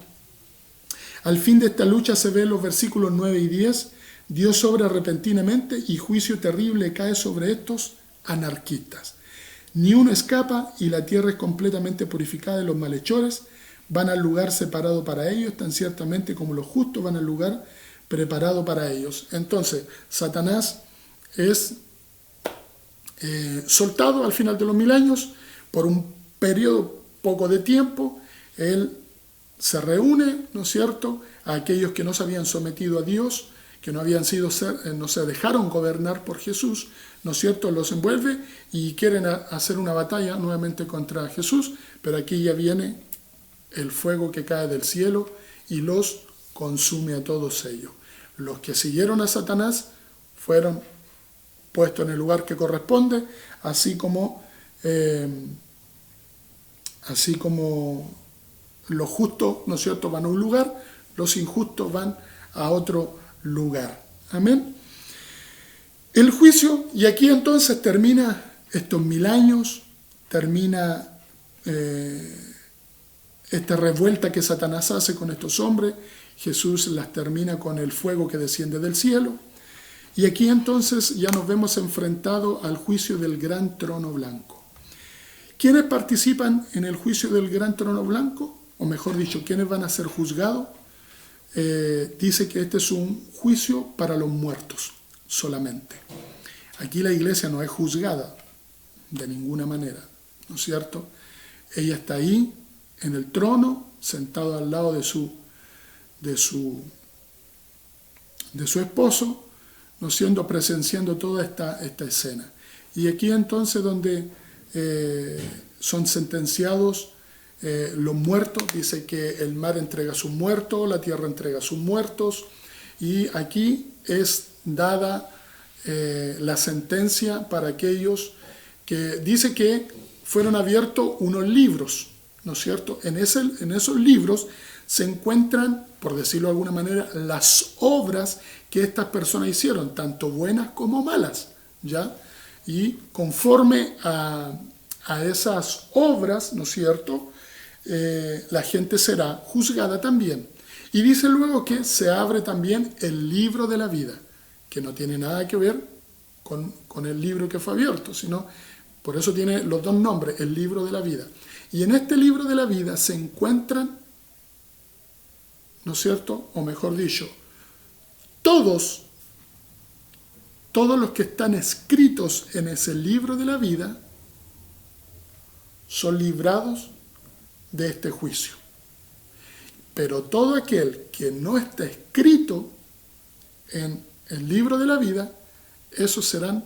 Al fin de esta lucha se ve en los versículos 9 y 10, Dios obra repentinamente y juicio terrible cae sobre estos anarquistas. Ni uno escapa y la tierra es completamente purificada, y los malhechores van al lugar separado para ellos, tan ciertamente como los justos van al lugar preparado para ellos. Entonces, Satanás es soltado al final de los 1000 años por un periodo poco de tiempo. Él se reúne, ¿no es cierto?, a aquellos que no se habían sometido a Dios, que no habían sido, no se dejaron gobernar por Jesús, ¿no es cierto?, los envuelve y quieren hacer una batalla nuevamente contra Jesús, pero aquí ya viene el fuego que cae del cielo y los consume a todos ellos. Los que siguieron a Satanás fueron puestos en el lugar que corresponde, así como los justos, ¿no es cierto?, van a un lugar, los injustos van a otro lugar. Amén. El juicio, y aquí entonces termina estos 1000 años, termina esta revuelta que Satanás hace con estos hombres. Jesús las termina con el fuego que desciende del cielo. Y aquí entonces ya nos vemos enfrentados al juicio del gran trono blanco. ¿Quiénes participan en el juicio del gran trono blanco? O mejor dicho, ¿quiénes van a ser juzgados? Dice que este es un juicio para los muertos solamente. Aquí la iglesia no es juzgada de ninguna manera, ¿no es cierto? Ella está ahí en el trono, sentado al lado de su esposo, ¿no siendo presenciando toda esta escena. Y aquí entonces donde son sentenciados los muertos, dice que el mar entrega a sus muertos, la tierra entrega a sus muertos, y aquí es dada la sentencia para aquellos que dice que fueron abiertos unos libros, ¿no es cierto? En esos libros se encuentran, por decirlo de alguna manera, las obras que estas personas hicieron, tanto buenas como malas, ¿ya? Y conforme a esas obras, ¿no es cierto?, la gente será juzgada también. Y dice luego que se abre también el libro de la vida, que no tiene nada que ver con el libro que fue abierto, sino, por eso tiene los dos nombres, el libro de la vida. Y en este libro de la vida se encuentran, ¿no es cierto?, o mejor dicho, todos los que están escritos en ese libro de la vida son librados de este juicio. Pero todo aquel que no está escrito en el libro de la vida, esos serán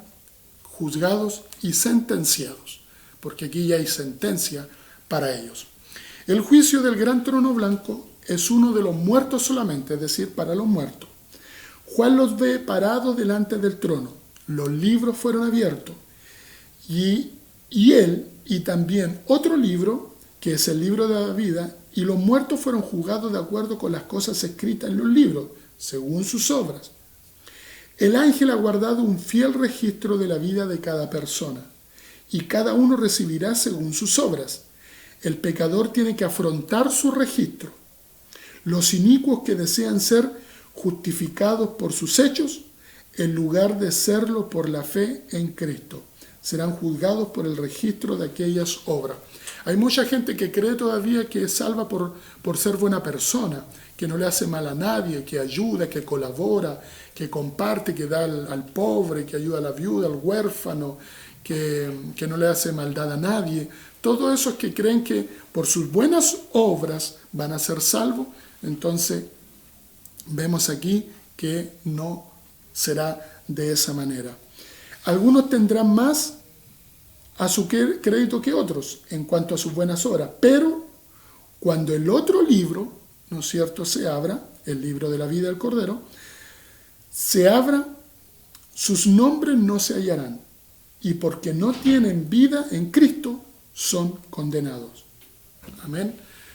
juzgados y sentenciados, porque aquí ya hay sentencia para ellos. El juicio del gran trono blanco es uno de los muertos solamente, es decir, para los muertos. Juan los ve parados delante del trono. Los libros fueron abiertos y él y también otro libro, que es el libro de la vida, y los muertos fueron juzgados de acuerdo con las cosas escritas en los libros, según sus obras. El ángel ha guardado un fiel registro de la vida de cada persona, y cada uno recibirá según sus obras. El pecador tiene que afrontar su registro. Los inicuos que desean ser justificados por sus hechos, en lugar de serlo por la fe en Cristo, serán juzgados por el registro de aquellas obras. Hay mucha gente que cree todavía que es salva por ser buena persona, que no le hace mal a nadie, que ayuda, que colabora, que comparte, que da al pobre, que ayuda a la viuda, al huérfano, que no le hace maldad a nadie. Todos esos que creen que por sus buenas obras van a ser salvos, entonces vemos aquí que no será de esa manera. Algunos tendrán más a su crédito que otros en cuanto a sus buenas obras, pero cuando el otro libro, ¿no es cierto?, se abra, el libro de la vida del Cordero, se abra, sus nombres no se hallarán, y porque no tienen vida en Cristo, son condenados. Amén.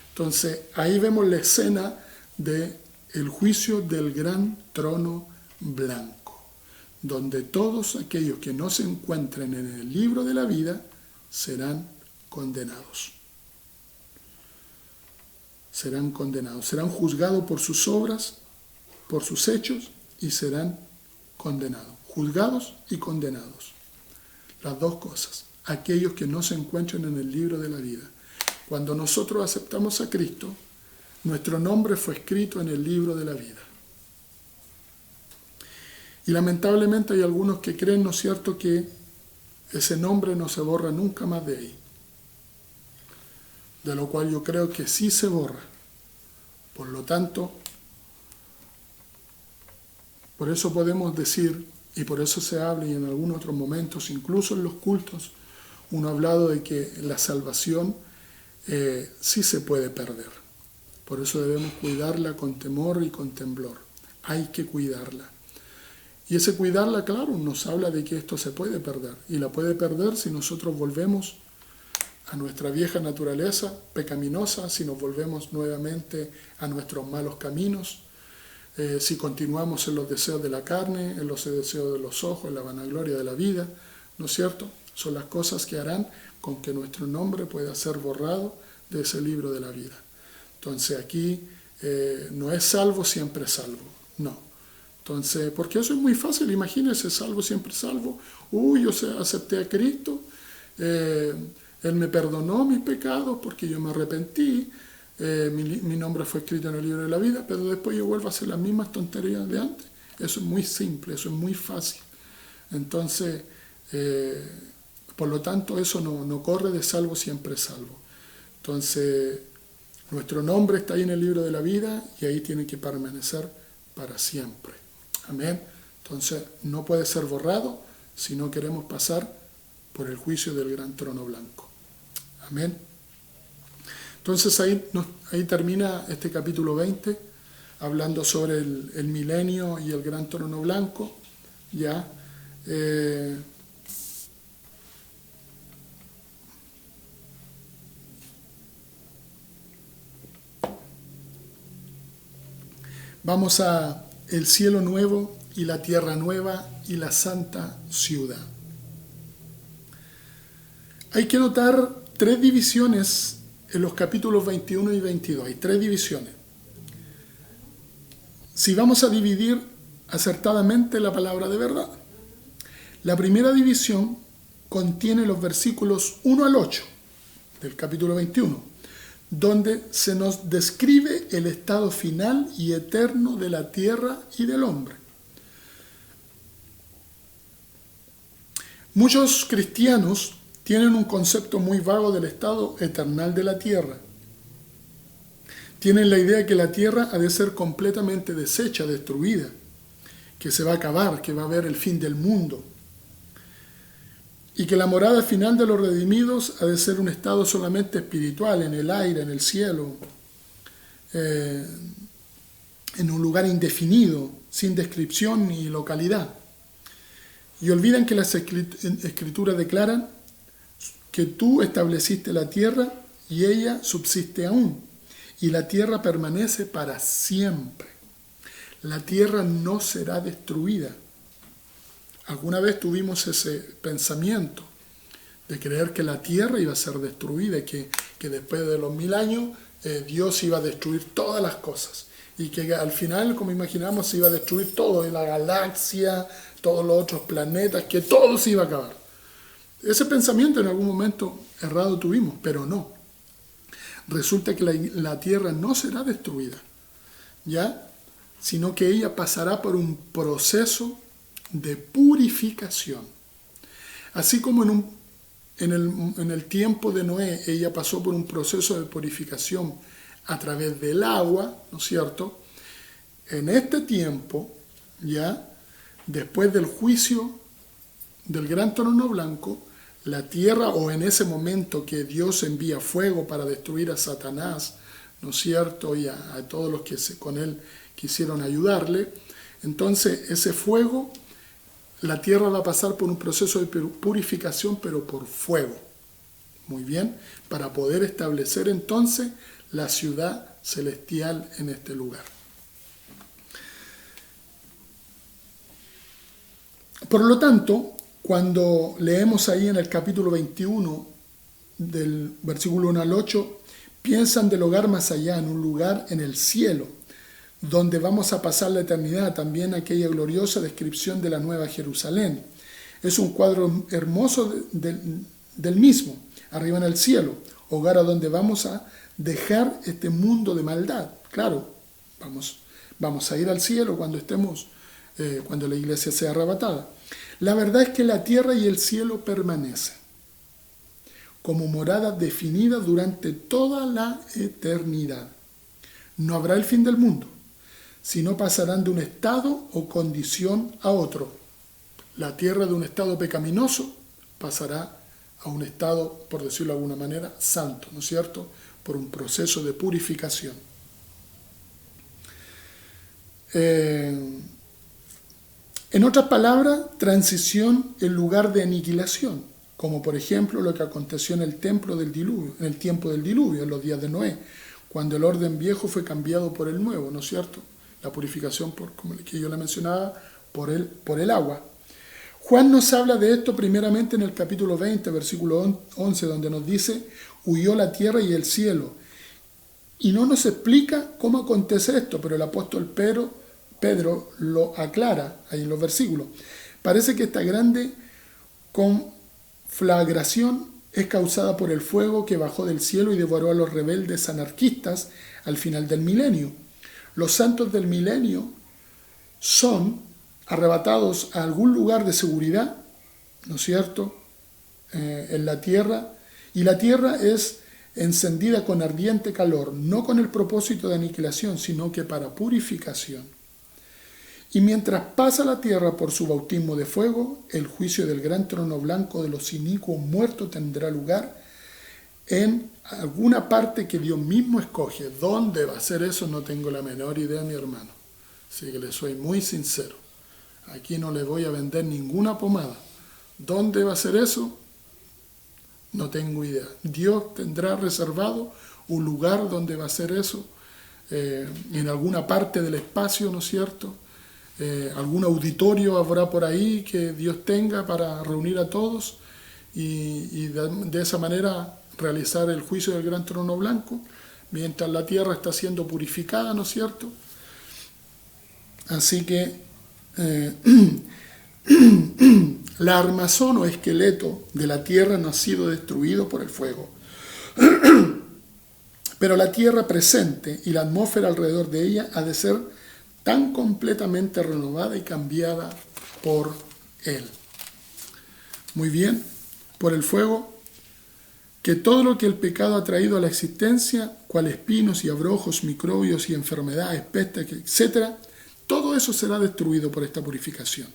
Entonces, ahí vemos la escena del juicio del gran trono blanco, donde todos aquellos que no se encuentren en el libro de la vida serán condenados. Serán condenados, serán juzgados por sus obras, por sus hechos, y serán condenados. Juzgados y condenados. Las dos cosas. Aquellos que no se encuentren en el libro de la vida. Cuando nosotros aceptamos a Cristo, nuestro nombre fue escrito en el libro de la vida. Y lamentablemente hay algunos que creen, ¿no es cierto?, que ese nombre no se borra nunca más de ahí. De lo cual yo creo que sí se borra. Por lo tanto, por eso podemos decir, y por eso se habla, y en algunos otros momentos, incluso en los cultos, uno ha hablado de que la salvación sí se puede perder. Por eso debemos cuidarla con temor y con temblor. Hay que cuidarla. Y ese cuidarla, claro, nos habla de que esto se puede perder. Y la puede perder si nosotros volvemos a nuestra vieja naturaleza pecaminosa, si nos volvemos nuevamente a nuestros malos caminos, si continuamos en los deseos de la carne, en los deseos de los ojos, en la vanagloria de la vida, ¿no es cierto? Son las cosas que harán con que nuestro nombre pueda ser borrado de ese libro de la vida. Entonces aquí no es salvo, siempre salvo. No. Entonces, porque eso es muy fácil, imagínense, salvo, siempre salvo. Yo acepté a Cristo, Él me perdonó mis pecados porque yo me arrepentí, mi nombre fue escrito en el libro de la vida, pero después yo vuelvo a hacer las mismas tonterías de antes. Eso es muy simple, eso es muy fácil. Entonces, por lo tanto, eso no corre de salvo, siempre salvo. Entonces, nuestro nombre está ahí en el libro de la vida y ahí tiene que permanecer para siempre. Amén. Entonces, no puede ser borrado si no queremos pasar por el juicio del gran trono blanco. Amén. Entonces, ahí termina este capítulo 20, hablando sobre el milenio y el gran trono blanco. Ya. Vamos a el cielo nuevo y la tierra nueva y la santa ciudad. Hay que notar 3 divisiones en los capítulos 21 y 22. Hay 3 divisiones. Si vamos a dividir acertadamente la palabra de verdad. La primera división contiene los versículos 1 al 8 del capítulo 21. Donde se nos describe el estado final y eterno de la tierra y del hombre. Muchos cristianos tienen un concepto muy vago del estado eternal de la tierra. tienen la idea que la tierra ha de ser completamente deshecha, destruida, que se va a acabar, que va a haber el fin del mundo, y que la morada final de los redimidos ha de ser un estado solamente espiritual, en el aire, en el cielo, en un lugar indefinido, sin descripción ni localidad. Y olvidan que las escrituras declaran que tú estableciste la tierra y ella subsiste aún, y la tierra permanece para siempre. La tierra no será destruida. Alguna vez tuvimos ese pensamiento de creer que la tierra iba a ser destruida y que después de los 1000 años Dios iba a destruir todas las cosas. Y que al final, como imaginamos, se iba a destruir todo, la galaxia, todos los otros planetas, que todo se iba a acabar. Ese pensamiento en algún momento errado tuvimos, pero no. Resulta que la tierra no será destruida, ¿ya? Sino que ella pasará por un proceso de purificación. Así como en el tiempo de Noé, ella pasó por un proceso de purificación a través del agua, ¿no es cierto? En este tiempo, ya, después del juicio del gran trono blanco, la tierra, o en ese momento que Dios envía fuego para destruir a Satanás, ¿no es cierto? Y a todos los que con él quisieron ayudarle, entonces ese fuego, la tierra va a pasar por un proceso de purificación, pero por fuego. Muy bien, para poder establecer entonces la ciudad celestial en este lugar. Por lo tanto, cuando leemos ahí en el capítulo 21, del versículo 1 al 8, piensan del hogar más allá, en un lugar en el cielo, donde vamos a pasar la eternidad, también aquella gloriosa descripción de la Nueva Jerusalén. Es un cuadro hermoso del mismo, arriba en el cielo, hogar a donde vamos a dejar este mundo de maldad. Claro, vamos a ir al cielo cuando la iglesia sea arrebatada. La verdad es que la tierra y el cielo permanecen como morada definida durante toda la eternidad. No habrá el fin del mundo, sino pasarán de un estado o condición a otro. La tierra de un estado pecaminoso pasará a un estado, por decirlo de alguna manera, santo, ¿no es cierto?, por un proceso de purificación. En otras palabras, transición en lugar de aniquilación, como por ejemplo lo que aconteció en el tiempo del diluvio, en los días de Noé, cuando el orden viejo fue cambiado por el nuevo, ¿no es cierto? La purificación, como que yo le mencionaba, por el agua. Juan nos habla de esto primeramente en el capítulo 20, versículo 11, donde nos dice, huyó la tierra y el cielo. Y no nos explica cómo acontece esto, pero el apóstol Pedro lo aclara ahí en los versículos. Parece que esta grande conflagración es causada por el fuego que bajó del cielo y devoró a los rebeldes anarquistas al final del milenio. Los santos del milenio son arrebatados a algún lugar de seguridad, ¿no es cierto?, en la tierra, y la tierra es encendida con ardiente calor, no con el propósito de aniquilación, sino que para purificación. Y mientras pasa la tierra por su bautismo de fuego, el juicio del gran trono blanco de los inicuos muertos tendrá lugar en alguna parte que Dios mismo escoge. ¿Dónde va a ser eso? No tengo la menor idea, mi hermano. Así que le soy muy sincero. Aquí no le voy a vender ninguna pomada. ¿Dónde va a ser eso? No tengo idea. Dios tendrá reservado un lugar donde va a ser eso, en alguna parte del espacio, ¿no es cierto? Algún auditorio habrá por ahí que Dios tenga para reunir a todos y de esa manera realizar el juicio del gran trono blanco, mientras la tierra está siendo purificada, ¿no es cierto? Así que la armazón o esqueleto de la tierra no ha sido destruido por el fuego. Pero la tierra presente y la atmósfera alrededor de ella ha de ser tan completamente renovada y cambiada por él. Muy bien, por el fuego, que todo lo que el pecado ha traído a la existencia cual espinos y abrojos, microbios y enfermedades, pestes, etc. Todo eso será destruido por esta purificación.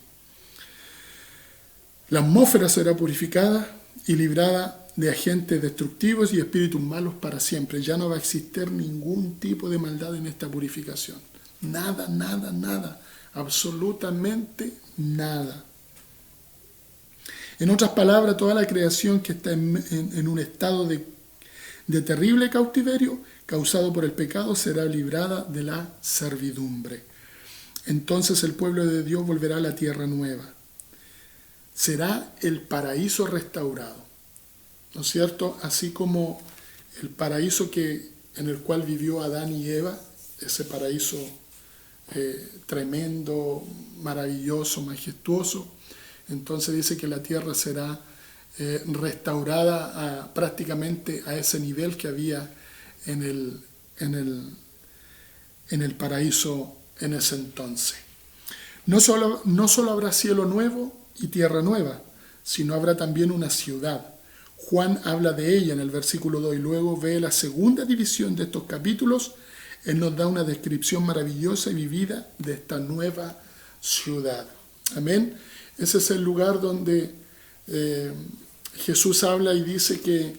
La atmósfera será purificada y librada de agentes destructivos y espíritus malos para siempre. Ya no va a existir ningún tipo de maldad en esta purificación. Nada, nada, nada. Absolutamente nada. En otras palabras, toda la creación que está en un estado de terrible cautiverio causado por el pecado será librada de la servidumbre. Entonces el pueblo de Dios volverá a la tierra nueva. Será el paraíso restaurado, ¿no es cierto? Así como el paraíso en el cual vivió Adán y Eva, ese paraíso tremendo, maravilloso, majestuoso. Entonces dice que la tierra será restaurada prácticamente a ese nivel que había en el paraíso en ese entonces. No solo habrá cielo nuevo y tierra nueva, sino habrá también una ciudad. Juan habla de ella en el versículo 2 y luego ve la segunda división de estos capítulos. Él nos da una descripción maravillosa y vivida de esta nueva ciudad. Amén. Ese es el lugar donde Jesús habla y dice que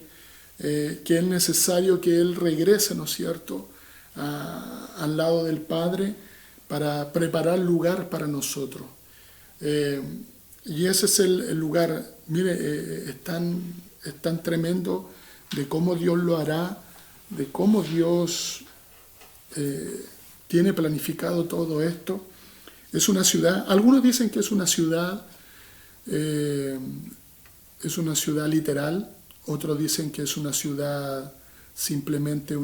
es necesario que Él regrese, ¿no es cierto?, al lado del Padre para preparar lugar para nosotros. Y ese es el lugar. Mire, es tan tremendo de cómo Dios lo hará, de cómo Dios tiene planificado todo esto. Es una ciudad, algunos dicen que es una ciudad literal, otros dicen que es una ciudad simplemente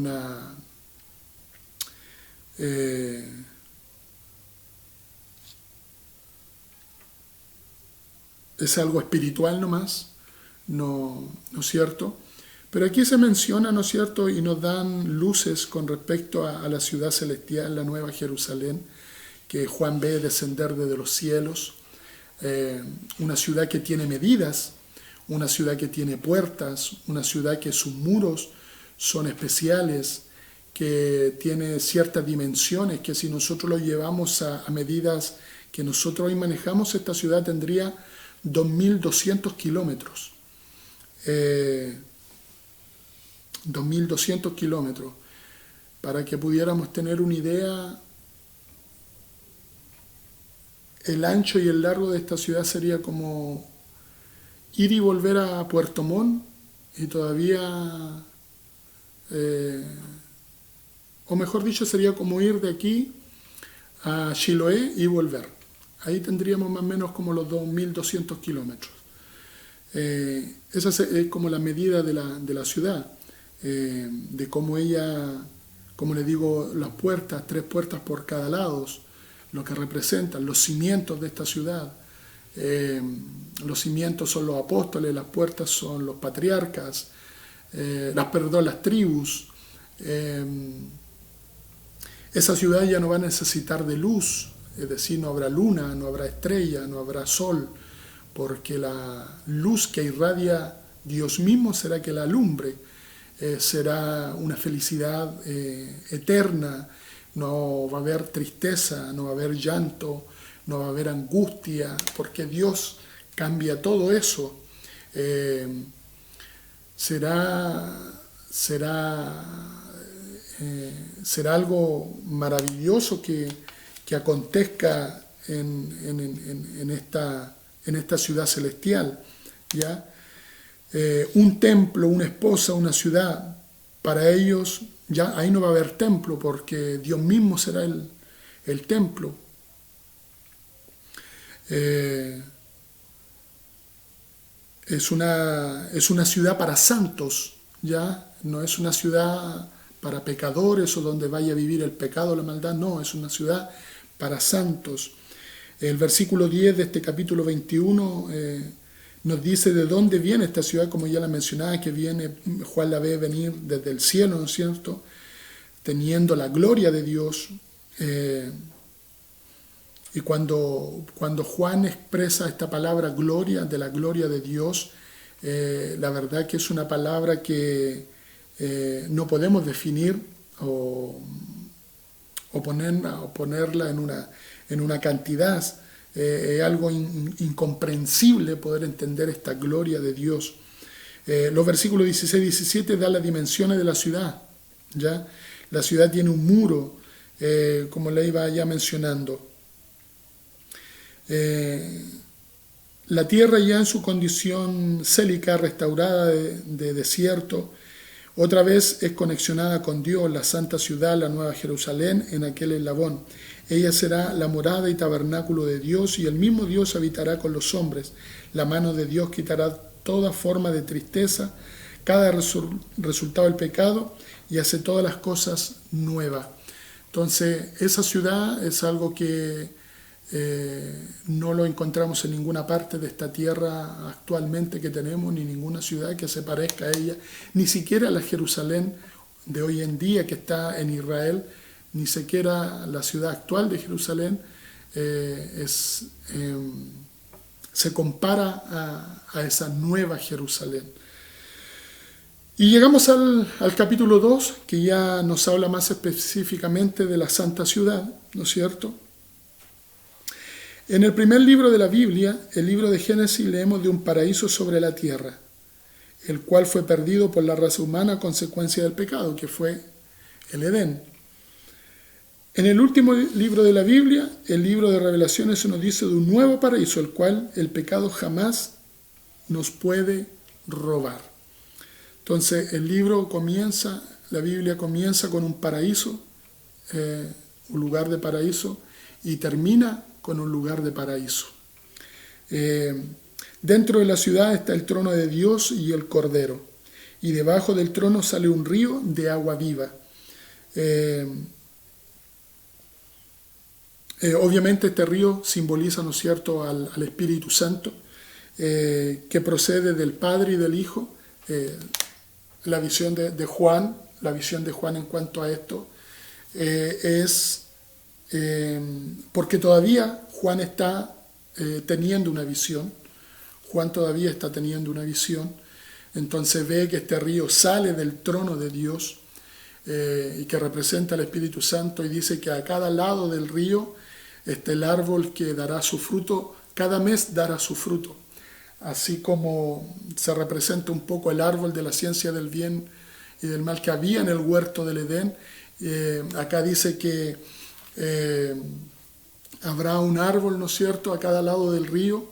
es algo espiritual nomás, ¿no es cierto? Pero aquí se menciona, ¿no es cierto?, y nos dan luces con respecto a la ciudad celestial, la Nueva Jerusalén, que Juan ve descender desde los cielos, una ciudad que tiene medidas, una ciudad que tiene puertas, una ciudad que sus muros son especiales, que tiene ciertas dimensiones, que si nosotros lo llevamos a medidas que nosotros hoy manejamos, esta ciudad tendría 2.200 kilómetros. 2.200 kilómetros. Para que pudiéramos tener una idea, el ancho y el largo de esta ciudad sería como ir y volver a Puerto Montt y todavía, o mejor dicho, sería como ir de aquí a Chiloé y volver. Ahí tendríamos más o menos como los 2.200 kilómetros. Esa es como la medida de la ciudad, de cómo ella, como le digo, las puertas, 3 puertas por cada lado, lo que representan, los cimientos de esta ciudad. Los cimientos son los apóstoles, las puertas son los patriarcas, las tribus. Esa ciudad ya no va a necesitar de luz, es decir, no habrá luna, no habrá estrella, no habrá sol, porque la luz que irradia Dios mismo será que la alumbre, será una felicidad eterna, no va a haber tristeza, no va a haber llanto, no va a haber angustia, porque Dios cambia todo eso. Será algo maravilloso que acontezca en esta ciudad celestial, ¿ya? Un templo, una esposa, una ciudad, para ellos ya ahí no va a haber templo porque Dios mismo será el templo. Es una ciudad para santos, ¿ya? No es una ciudad para pecadores o donde vaya a vivir el pecado o la maldad, no, es una ciudad para santos. El versículo 10 de este capítulo 21 nos dice de dónde viene esta ciudad, como ya la mencionaba, que viene, Juan la ve venir desde el cielo, ¿no es cierto?, teniendo la gloria de Dios. Y cuando Juan expresa esta palabra gloria, de la gloria de Dios, la verdad que es una palabra que no podemos definir o ponerla en una cantidad. Es algo incomprensible poder entender esta gloria de Dios. Los versículos 16 y 17 dan las dimensiones de la ciudad, ¿ya? La ciudad tiene un muro, como le iba ya mencionando. La tierra ya en su condición célica, restaurada de desierto, otra vez es conexionada con Dios, la santa ciudad, la nueva Jerusalén, en aquel eslabón. Ella será la morada y tabernáculo de Dios, y el mismo Dios habitará con los hombres. La mano de Dios quitará toda forma de tristeza, cada resultado del pecado, y hace todas las cosas nuevas. Entonces, esa ciudad es algo que no lo encontramos en ninguna parte de esta tierra actualmente que tenemos, ni ninguna ciudad que se parezca a ella, ni siquiera la Jerusalén de hoy en día que está en Israel, ni siquiera la ciudad actual de Jerusalén se compara a esa nueva Jerusalén. Y llegamos al capítulo 2, que ya nos habla más específicamente de la santa ciudad, ¿no es cierto? En el primer libro de la Biblia, el libro de Génesis, leemos de un paraíso sobre la tierra, el cual fue perdido por la raza humana a consecuencia del pecado, que fue el Edén. En el último libro de la Biblia, el libro de Revelaciones, se nos dice de un nuevo paraíso, el cual el pecado jamás nos puede robar. Entonces el libro comienza, la Biblia comienza con un paraíso, un lugar de paraíso, y termina con un lugar de paraíso. Dentro de la ciudad está el trono de Dios y el Cordero, y debajo del trono sale un río de agua viva. Obviamente este río simboliza, ¿no es cierto?, al Espíritu Santo, que procede del Padre y del Hijo. La visión de Juan, en cuanto a esto, es porque todavía Juan está teniendo una visión. Juan todavía está teniendo una visión. Entonces ve que este río sale del trono de Dios y que representa al Espíritu Santo, y dice que a cada lado del río está el árbol que dará su fruto, cada mes dará su fruto. Así como se representa un poco el árbol de la ciencia del bien y del mal que había en el huerto del Edén, acá dice que habrá un árbol, ¿no es cierto?, a cada lado del río,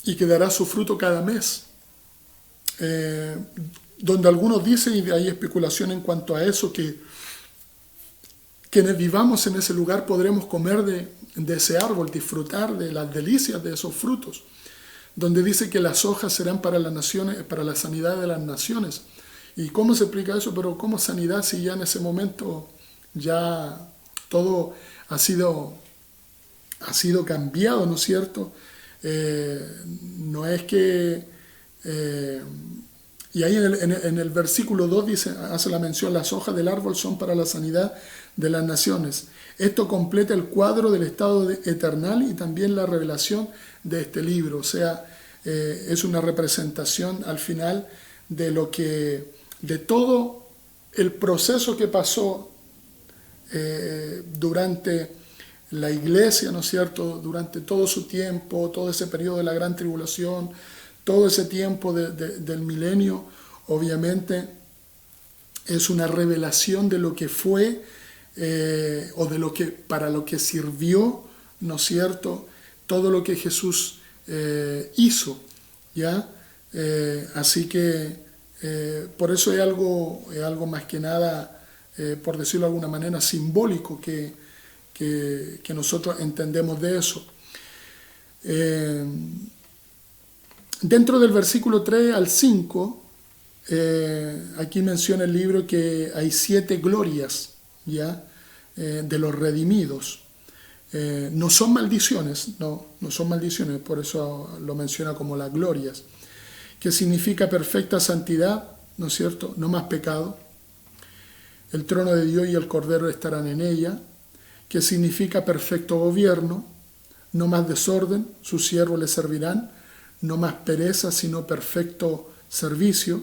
y que dará su fruto cada mes. Donde algunos dicen, y hay especulación en cuanto a eso, que quienes vivamos en ese lugar podremos comer de ese árbol, disfrutar de las delicias de esos frutos. Donde dice que las hojas serán para las naciones, para la sanidad de las naciones. ¿Y cómo se explica eso? Pero ¿cómo sanidad si ya en ese momento ya todo ha sido cambiado, ¿no es cierto? No es que... y ahí en el versículo 2 dice, hace la mención, las hojas del árbol son para la sanidad de las naciones. Esto completa el cuadro del estado eternal y también la revelación de este libro. O sea, es una representación al final de todo el proceso que pasó durante la iglesia, ¿no es cierto?, durante todo su tiempo, todo ese periodo de la gran tribulación, todo ese tiempo del milenio. Obviamente es una revelación de lo que fue o de lo que, para lo que sirvió, ¿no es cierto?, todo lo que Jesús hizo, ¿ya? Así que por eso es algo más que nada, por decirlo de alguna manera, simbólico que nosotros entendemos de eso. Dentro del versículo 3 al 5, aquí menciona el libro que hay 7 glorias, ¿ya? De los redimidos. No son maldiciones, no son maldiciones, por eso lo menciona como las glorias, que significa perfecta santidad, ¿no es cierto?, no más pecado. El trono de Dios y el Cordero estarán en ella, que significa perfecto gobierno, no más desorden, sus siervos le servirán, no más pereza, sino perfecto servicio,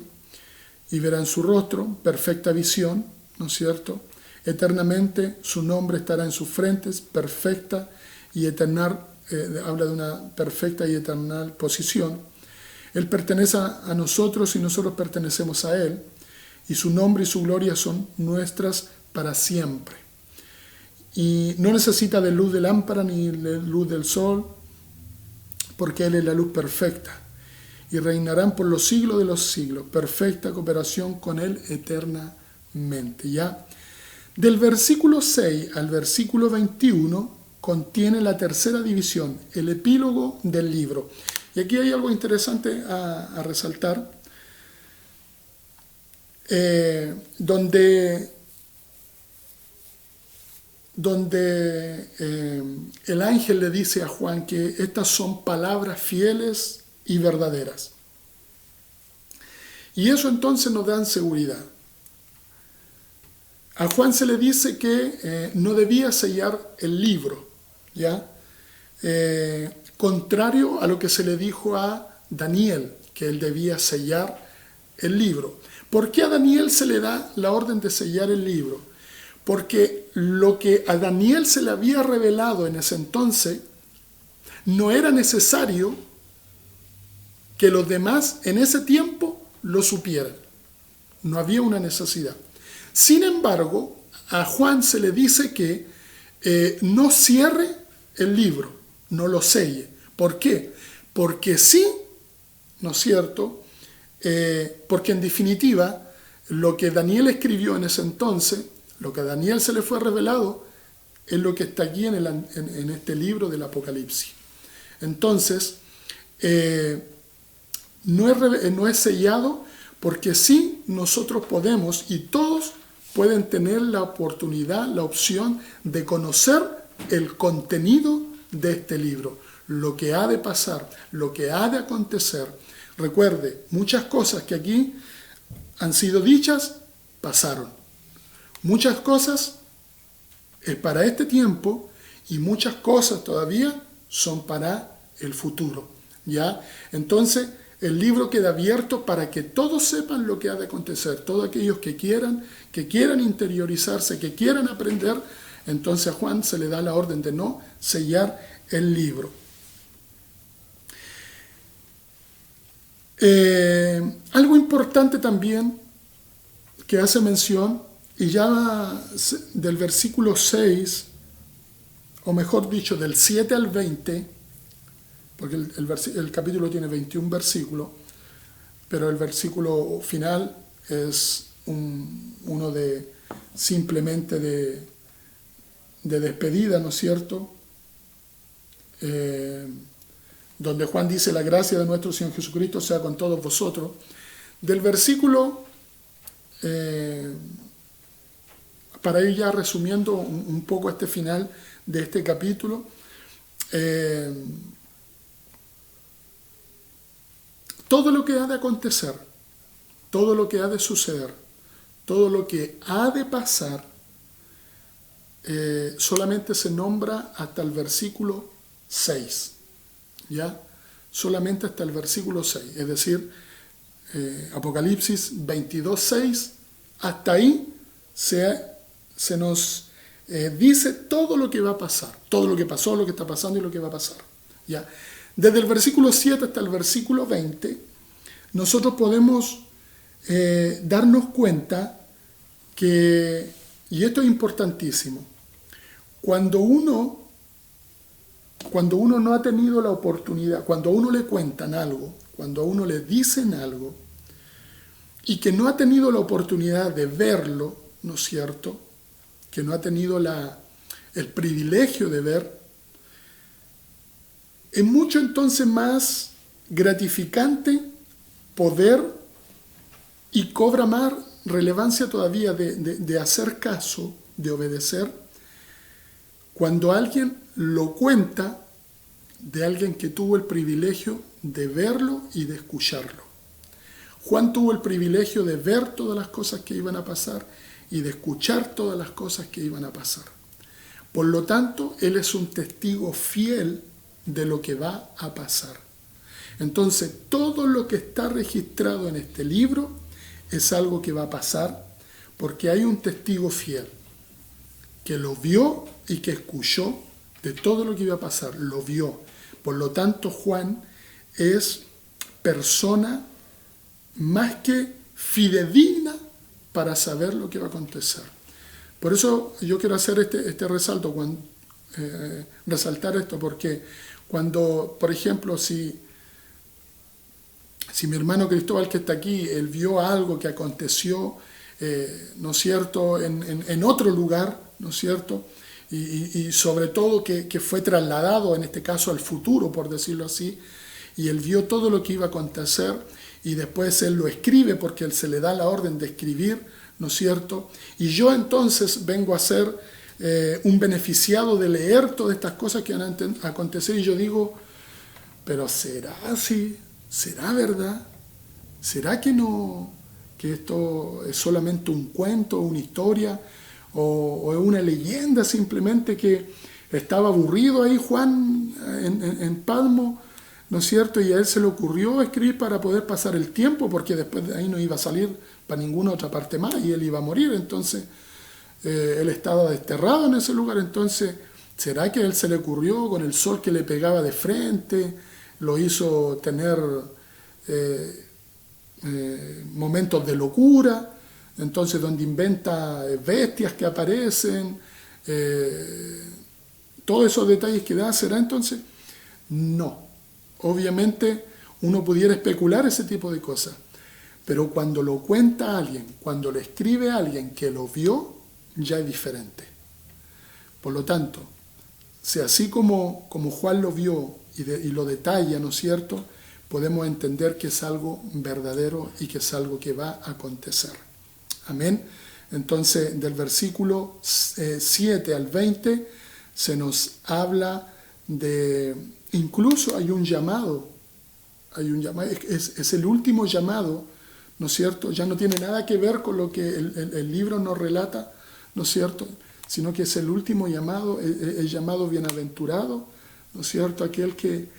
y verán su rostro, perfecta visión, ¿no es cierto? Eternamente su nombre estará en sus frentes, perfecta y eternal, habla de una perfecta y eternal posición. Él pertenece a nosotros y nosotros pertenecemos a Él, y su nombre y su gloria son nuestras para siempre. Y no necesita de luz de lámpara ni de luz del sol, porque Él es la luz perfecta. Y reinarán por los siglos de los siglos, perfecta cooperación con Él eternamente. ¿Ya? Del versículo 6 al versículo 21 contiene la tercera división, el epílogo del libro. Y aquí hay algo interesante a resaltar, donde el ángel le dice a Juan que estas son palabras fieles y verdaderas. Y eso entonces nos da seguridad. A Juan se le dice que no debía sellar el libro, ¿ya? Contrario a lo que se le dijo a Daniel, que él debía sellar el libro. ¿Por qué a Daniel se le da la orden de sellar el libro? Porque lo que a Daniel se le había revelado en ese entonces no era necesario que los demás en ese tiempo lo supieran. No había una necesidad. Sin embargo, a Juan se le dice que no cierre el libro, no lo selle. ¿Por qué? Porque sí, ¿no es cierto? Porque en definitiva, lo que Daniel escribió en ese entonces, lo que a Daniel se le fue revelado, es lo que está aquí en este libro del Apocalipsis. Entonces, no es sellado, porque sí nosotros podemos, y todos pueden tener la oportunidad, la opción de conocer el contenido de este libro, lo que ha de pasar, lo que ha de acontecer. Recuerde, muchas cosas que aquí han sido dichas, pasaron. Muchas cosas es para este tiempo y muchas cosas todavía son para el futuro, ¿ya? Entonces, el libro queda abierto para que todos sepan lo que ha de acontecer. Todos aquellos que quieran interiorizarse, que quieran aprender, entonces a Juan se le da la orden de no sellar el libro. Algo importante también que hace mención, y ya del versículo 6, o mejor dicho, del 7 al 20, porque el capítulo tiene 21 versículos, pero el versículo final es uno de simplemente de despedida, ¿no es cierto? Donde Juan dice: la gracia de nuestro Señor Jesucristo sea con todos vosotros. Del versículo, para ir ya resumiendo un poco este final de este capítulo, todo lo que ha de acontecer, todo lo que ha de suceder, todo lo que ha de pasar, solamente se nombra hasta el versículo 6, ¿ya? Solamente hasta el versículo 6, es decir, Apocalipsis 22:6, hasta ahí se nos dice todo lo que va a pasar, todo lo que pasó, lo que está pasando y lo que va a pasar, ¿ya? Desde el versículo 7 hasta el versículo 20, nosotros podemos darnos cuenta que, y esto es importantísimo, cuando uno no ha tenido la oportunidad, cuando a uno le cuentan algo, cuando a uno le dicen algo, y que no ha tenido la oportunidad de verlo, ¿no es cierto?, que no ha tenido el privilegio de ver, es mucho entonces más gratificante poder, y cobra más relevancia todavía de hacer caso, de obedecer, cuando alguien lo cuenta de alguien que tuvo el privilegio de verlo y de escucharlo. Juan tuvo el privilegio de ver todas las cosas que iban a pasar y de escuchar todas las cosas que iban a pasar. Por lo tanto, él es un testigo fiel de lo que va a pasar. Entonces, todo lo que está registrado en este libro es algo que va a pasar, porque hay un testigo fiel que lo vio y que escuchó de todo lo que iba a pasar, lo vio. Por lo tanto, Juan es persona más que fidedigna para saber lo que va a acontecer. Por eso yo quiero hacer este resalto, resaltar esto, porque cuando, por ejemplo, si mi hermano Cristóbal que está aquí, él vio algo que aconteció, ¿no es cierto?, en otro lugar, ¿no es cierto?, y sobre todo que fue trasladado, en este caso, al futuro, por decirlo así, y él vio todo lo que iba a acontecer, y después él lo escribe porque él se le da la orden de escribir, ¿no es cierto?, y yo entonces vengo a ser un beneficiado de leer todas estas cosas que van a acontecer, y yo digo, pero ¿será así? ¿Será verdad? ¿Será que no, que esto es solamente un cuento, una historia, o es una leyenda simplemente que estaba aburrido ahí Juan en Patmos, ¿no es cierto? Y a él se le ocurrió escribir para poder pasar el tiempo, porque después de ahí no iba a salir para ninguna otra parte más y él iba a morir. Entonces él estaba desterrado en ese lugar. Entonces, ¿será que a él se le ocurrió con el sol que le pegaba de frente? Lo hizo tener momentos de locura, entonces donde inventa bestias que aparecen, todos esos detalles que da. ¿Será entonces? No. Obviamente uno pudiera especular ese tipo de cosas, pero cuando lo cuenta alguien, cuando lo escribe alguien que lo vio, ya es diferente. Por lo tanto, si así como Juan lo vio y lo detalla, ¿no es cierto?, podemos entender que es algo verdadero y que es algo que va a acontecer. Amén. Entonces, del versículo 7 al 20 se nos habla de, incluso hay un llamado, es el último llamado, ¿no es cierto? Ya no tiene nada que ver con lo que el libro nos relata, ¿no es cierto?, sino que es el último llamado, el llamado bienaventurado, ¿no es cierto?, aquel que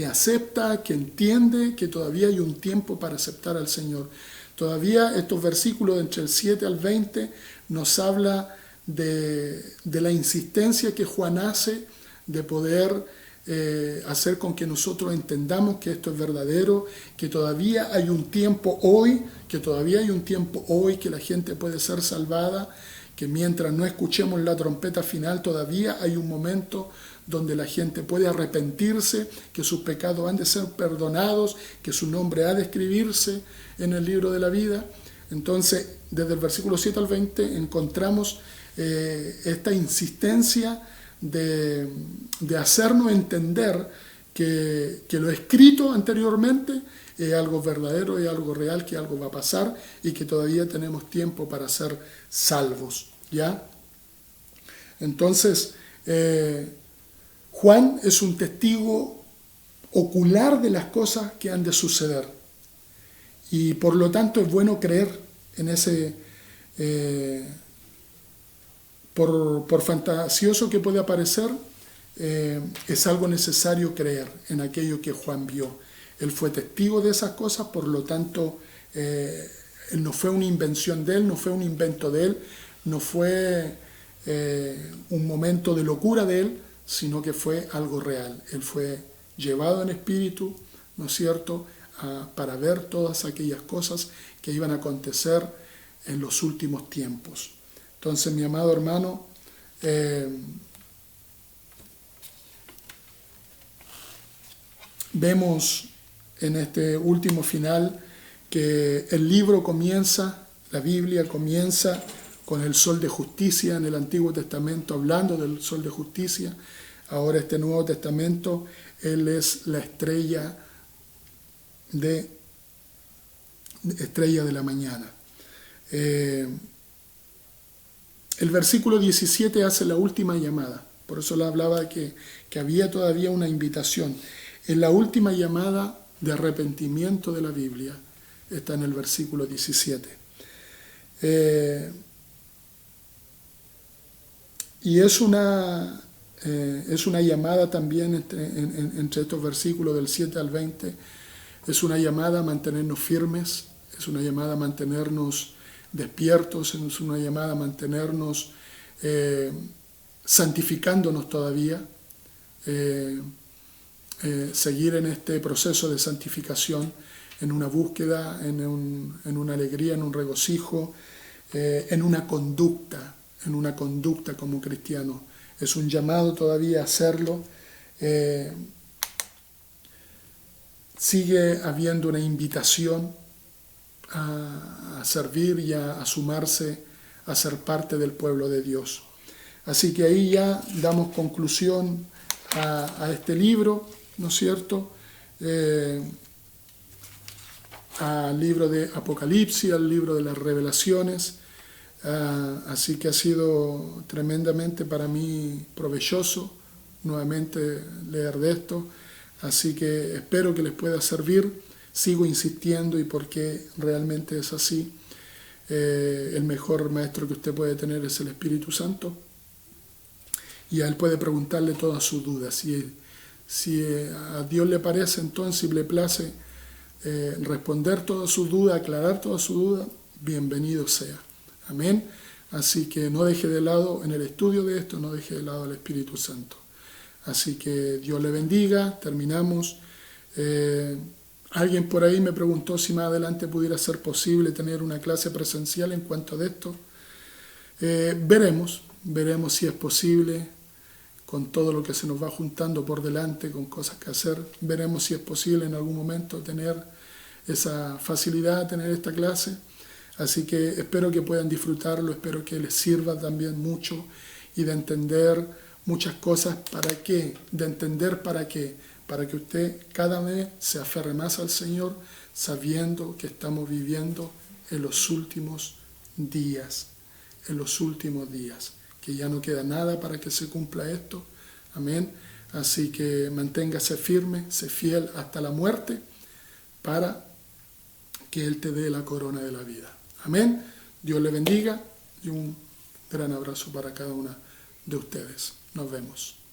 acepta, que entiende que todavía hay un tiempo para aceptar al Señor. Todavía estos versículos entre el 7 al 20 nos habla de la insistencia que Juan hace de poder hacer con que nosotros entendamos que esto es verdadero, que todavía hay un tiempo hoy, que la gente puede ser salvada, que mientras no escuchemos la trompeta final todavía hay un momento donde la gente puede arrepentirse, que sus pecados han de ser perdonados, que su nombre ha de escribirse en el libro de la vida. Entonces, desde el versículo 7 al 20 encontramos esta insistencia de hacernos entender que lo escrito anteriormente es algo verdadero, es algo real, que algo va a pasar y que todavía tenemos tiempo para ser salvos, ¿ya? Entonces, Juan es un testigo ocular de las cosas que han de suceder y por lo tanto es bueno creer en ese, por fantasioso que puede parecer, es algo necesario creer en aquello que Juan vio. Él fue testigo de esas cosas, por lo tanto, no fue una invención de él, no fue un invento de él, no fue un momento de locura de él, sino que fue algo real. Él fue llevado en espíritu, ¿no es cierto?, para ver todas aquellas cosas que iban a acontecer en los últimos tiempos. Entonces, mi amado hermano, vemos en este último final que el libro comienza, la Biblia comienza con el sol de justicia en el Antiguo Testamento, hablando del sol de justicia. Ahora este Nuevo Testamento, Él es la estrella de la mañana. El versículo 17 hace la última llamada, por eso le hablaba de que había todavía una invitación. En la última llamada de arrepentimiento de la Biblia está en el versículo 17. Y es una llamada también entre estos versículos del 7 al 20 Es una llamada a mantenernos firmes, es una llamada a mantenernos despiertos, es una llamada a mantenernos santificándonos todavía, seguir en este proceso de santificación, en una búsqueda, en una alegría, en un regocijo, en una conducta como cristiano. Es un llamado todavía a hacerlo. Sigue habiendo una invitación a servir y a sumarse, a ser parte del pueblo de Dios. Así que ahí ya damos conclusión a este libro, ¿no es cierto? Al libro de Apocalipsis, al libro de las Revelaciones. Así que ha sido tremendamente para mí provechoso nuevamente leer de esto. Así que espero que les pueda servir. Sigo insistiendo y porque realmente es así. El mejor maestro que usted puede tener es el Espíritu Santo. Y a él puede preguntarle todas sus dudas. Si a Dios le parece entonces y le place responder todas sus dudas, aclarar todas sus dudas, bienvenido sea. Amén. Así que no deje de lado en el estudio de esto, no deje de lado al Espíritu Santo. Así que Dios le bendiga. Terminamos. Alguien por ahí me preguntó si más adelante pudiera ser posible tener una clase presencial en cuanto a esto. Veremos si es posible, con todo lo que se nos va juntando por delante, con cosas que hacer. Veremos si es posible en algún momento tener esa facilidad, tener esta clase. Así que espero que puedan disfrutarlo, espero que les sirva también mucho y de entender muchas cosas. ¿Para qué? De entender para qué. Para que usted cada vez se aferre más al Señor, sabiendo que estamos viviendo en los últimos días, que ya no queda nada para que se cumpla esto. Amén. Así que manténgase firme, sé fiel hasta la muerte, para que Él te dé la corona de la vida. Amén. Dios le bendiga y un gran abrazo para cada una de ustedes. Nos vemos.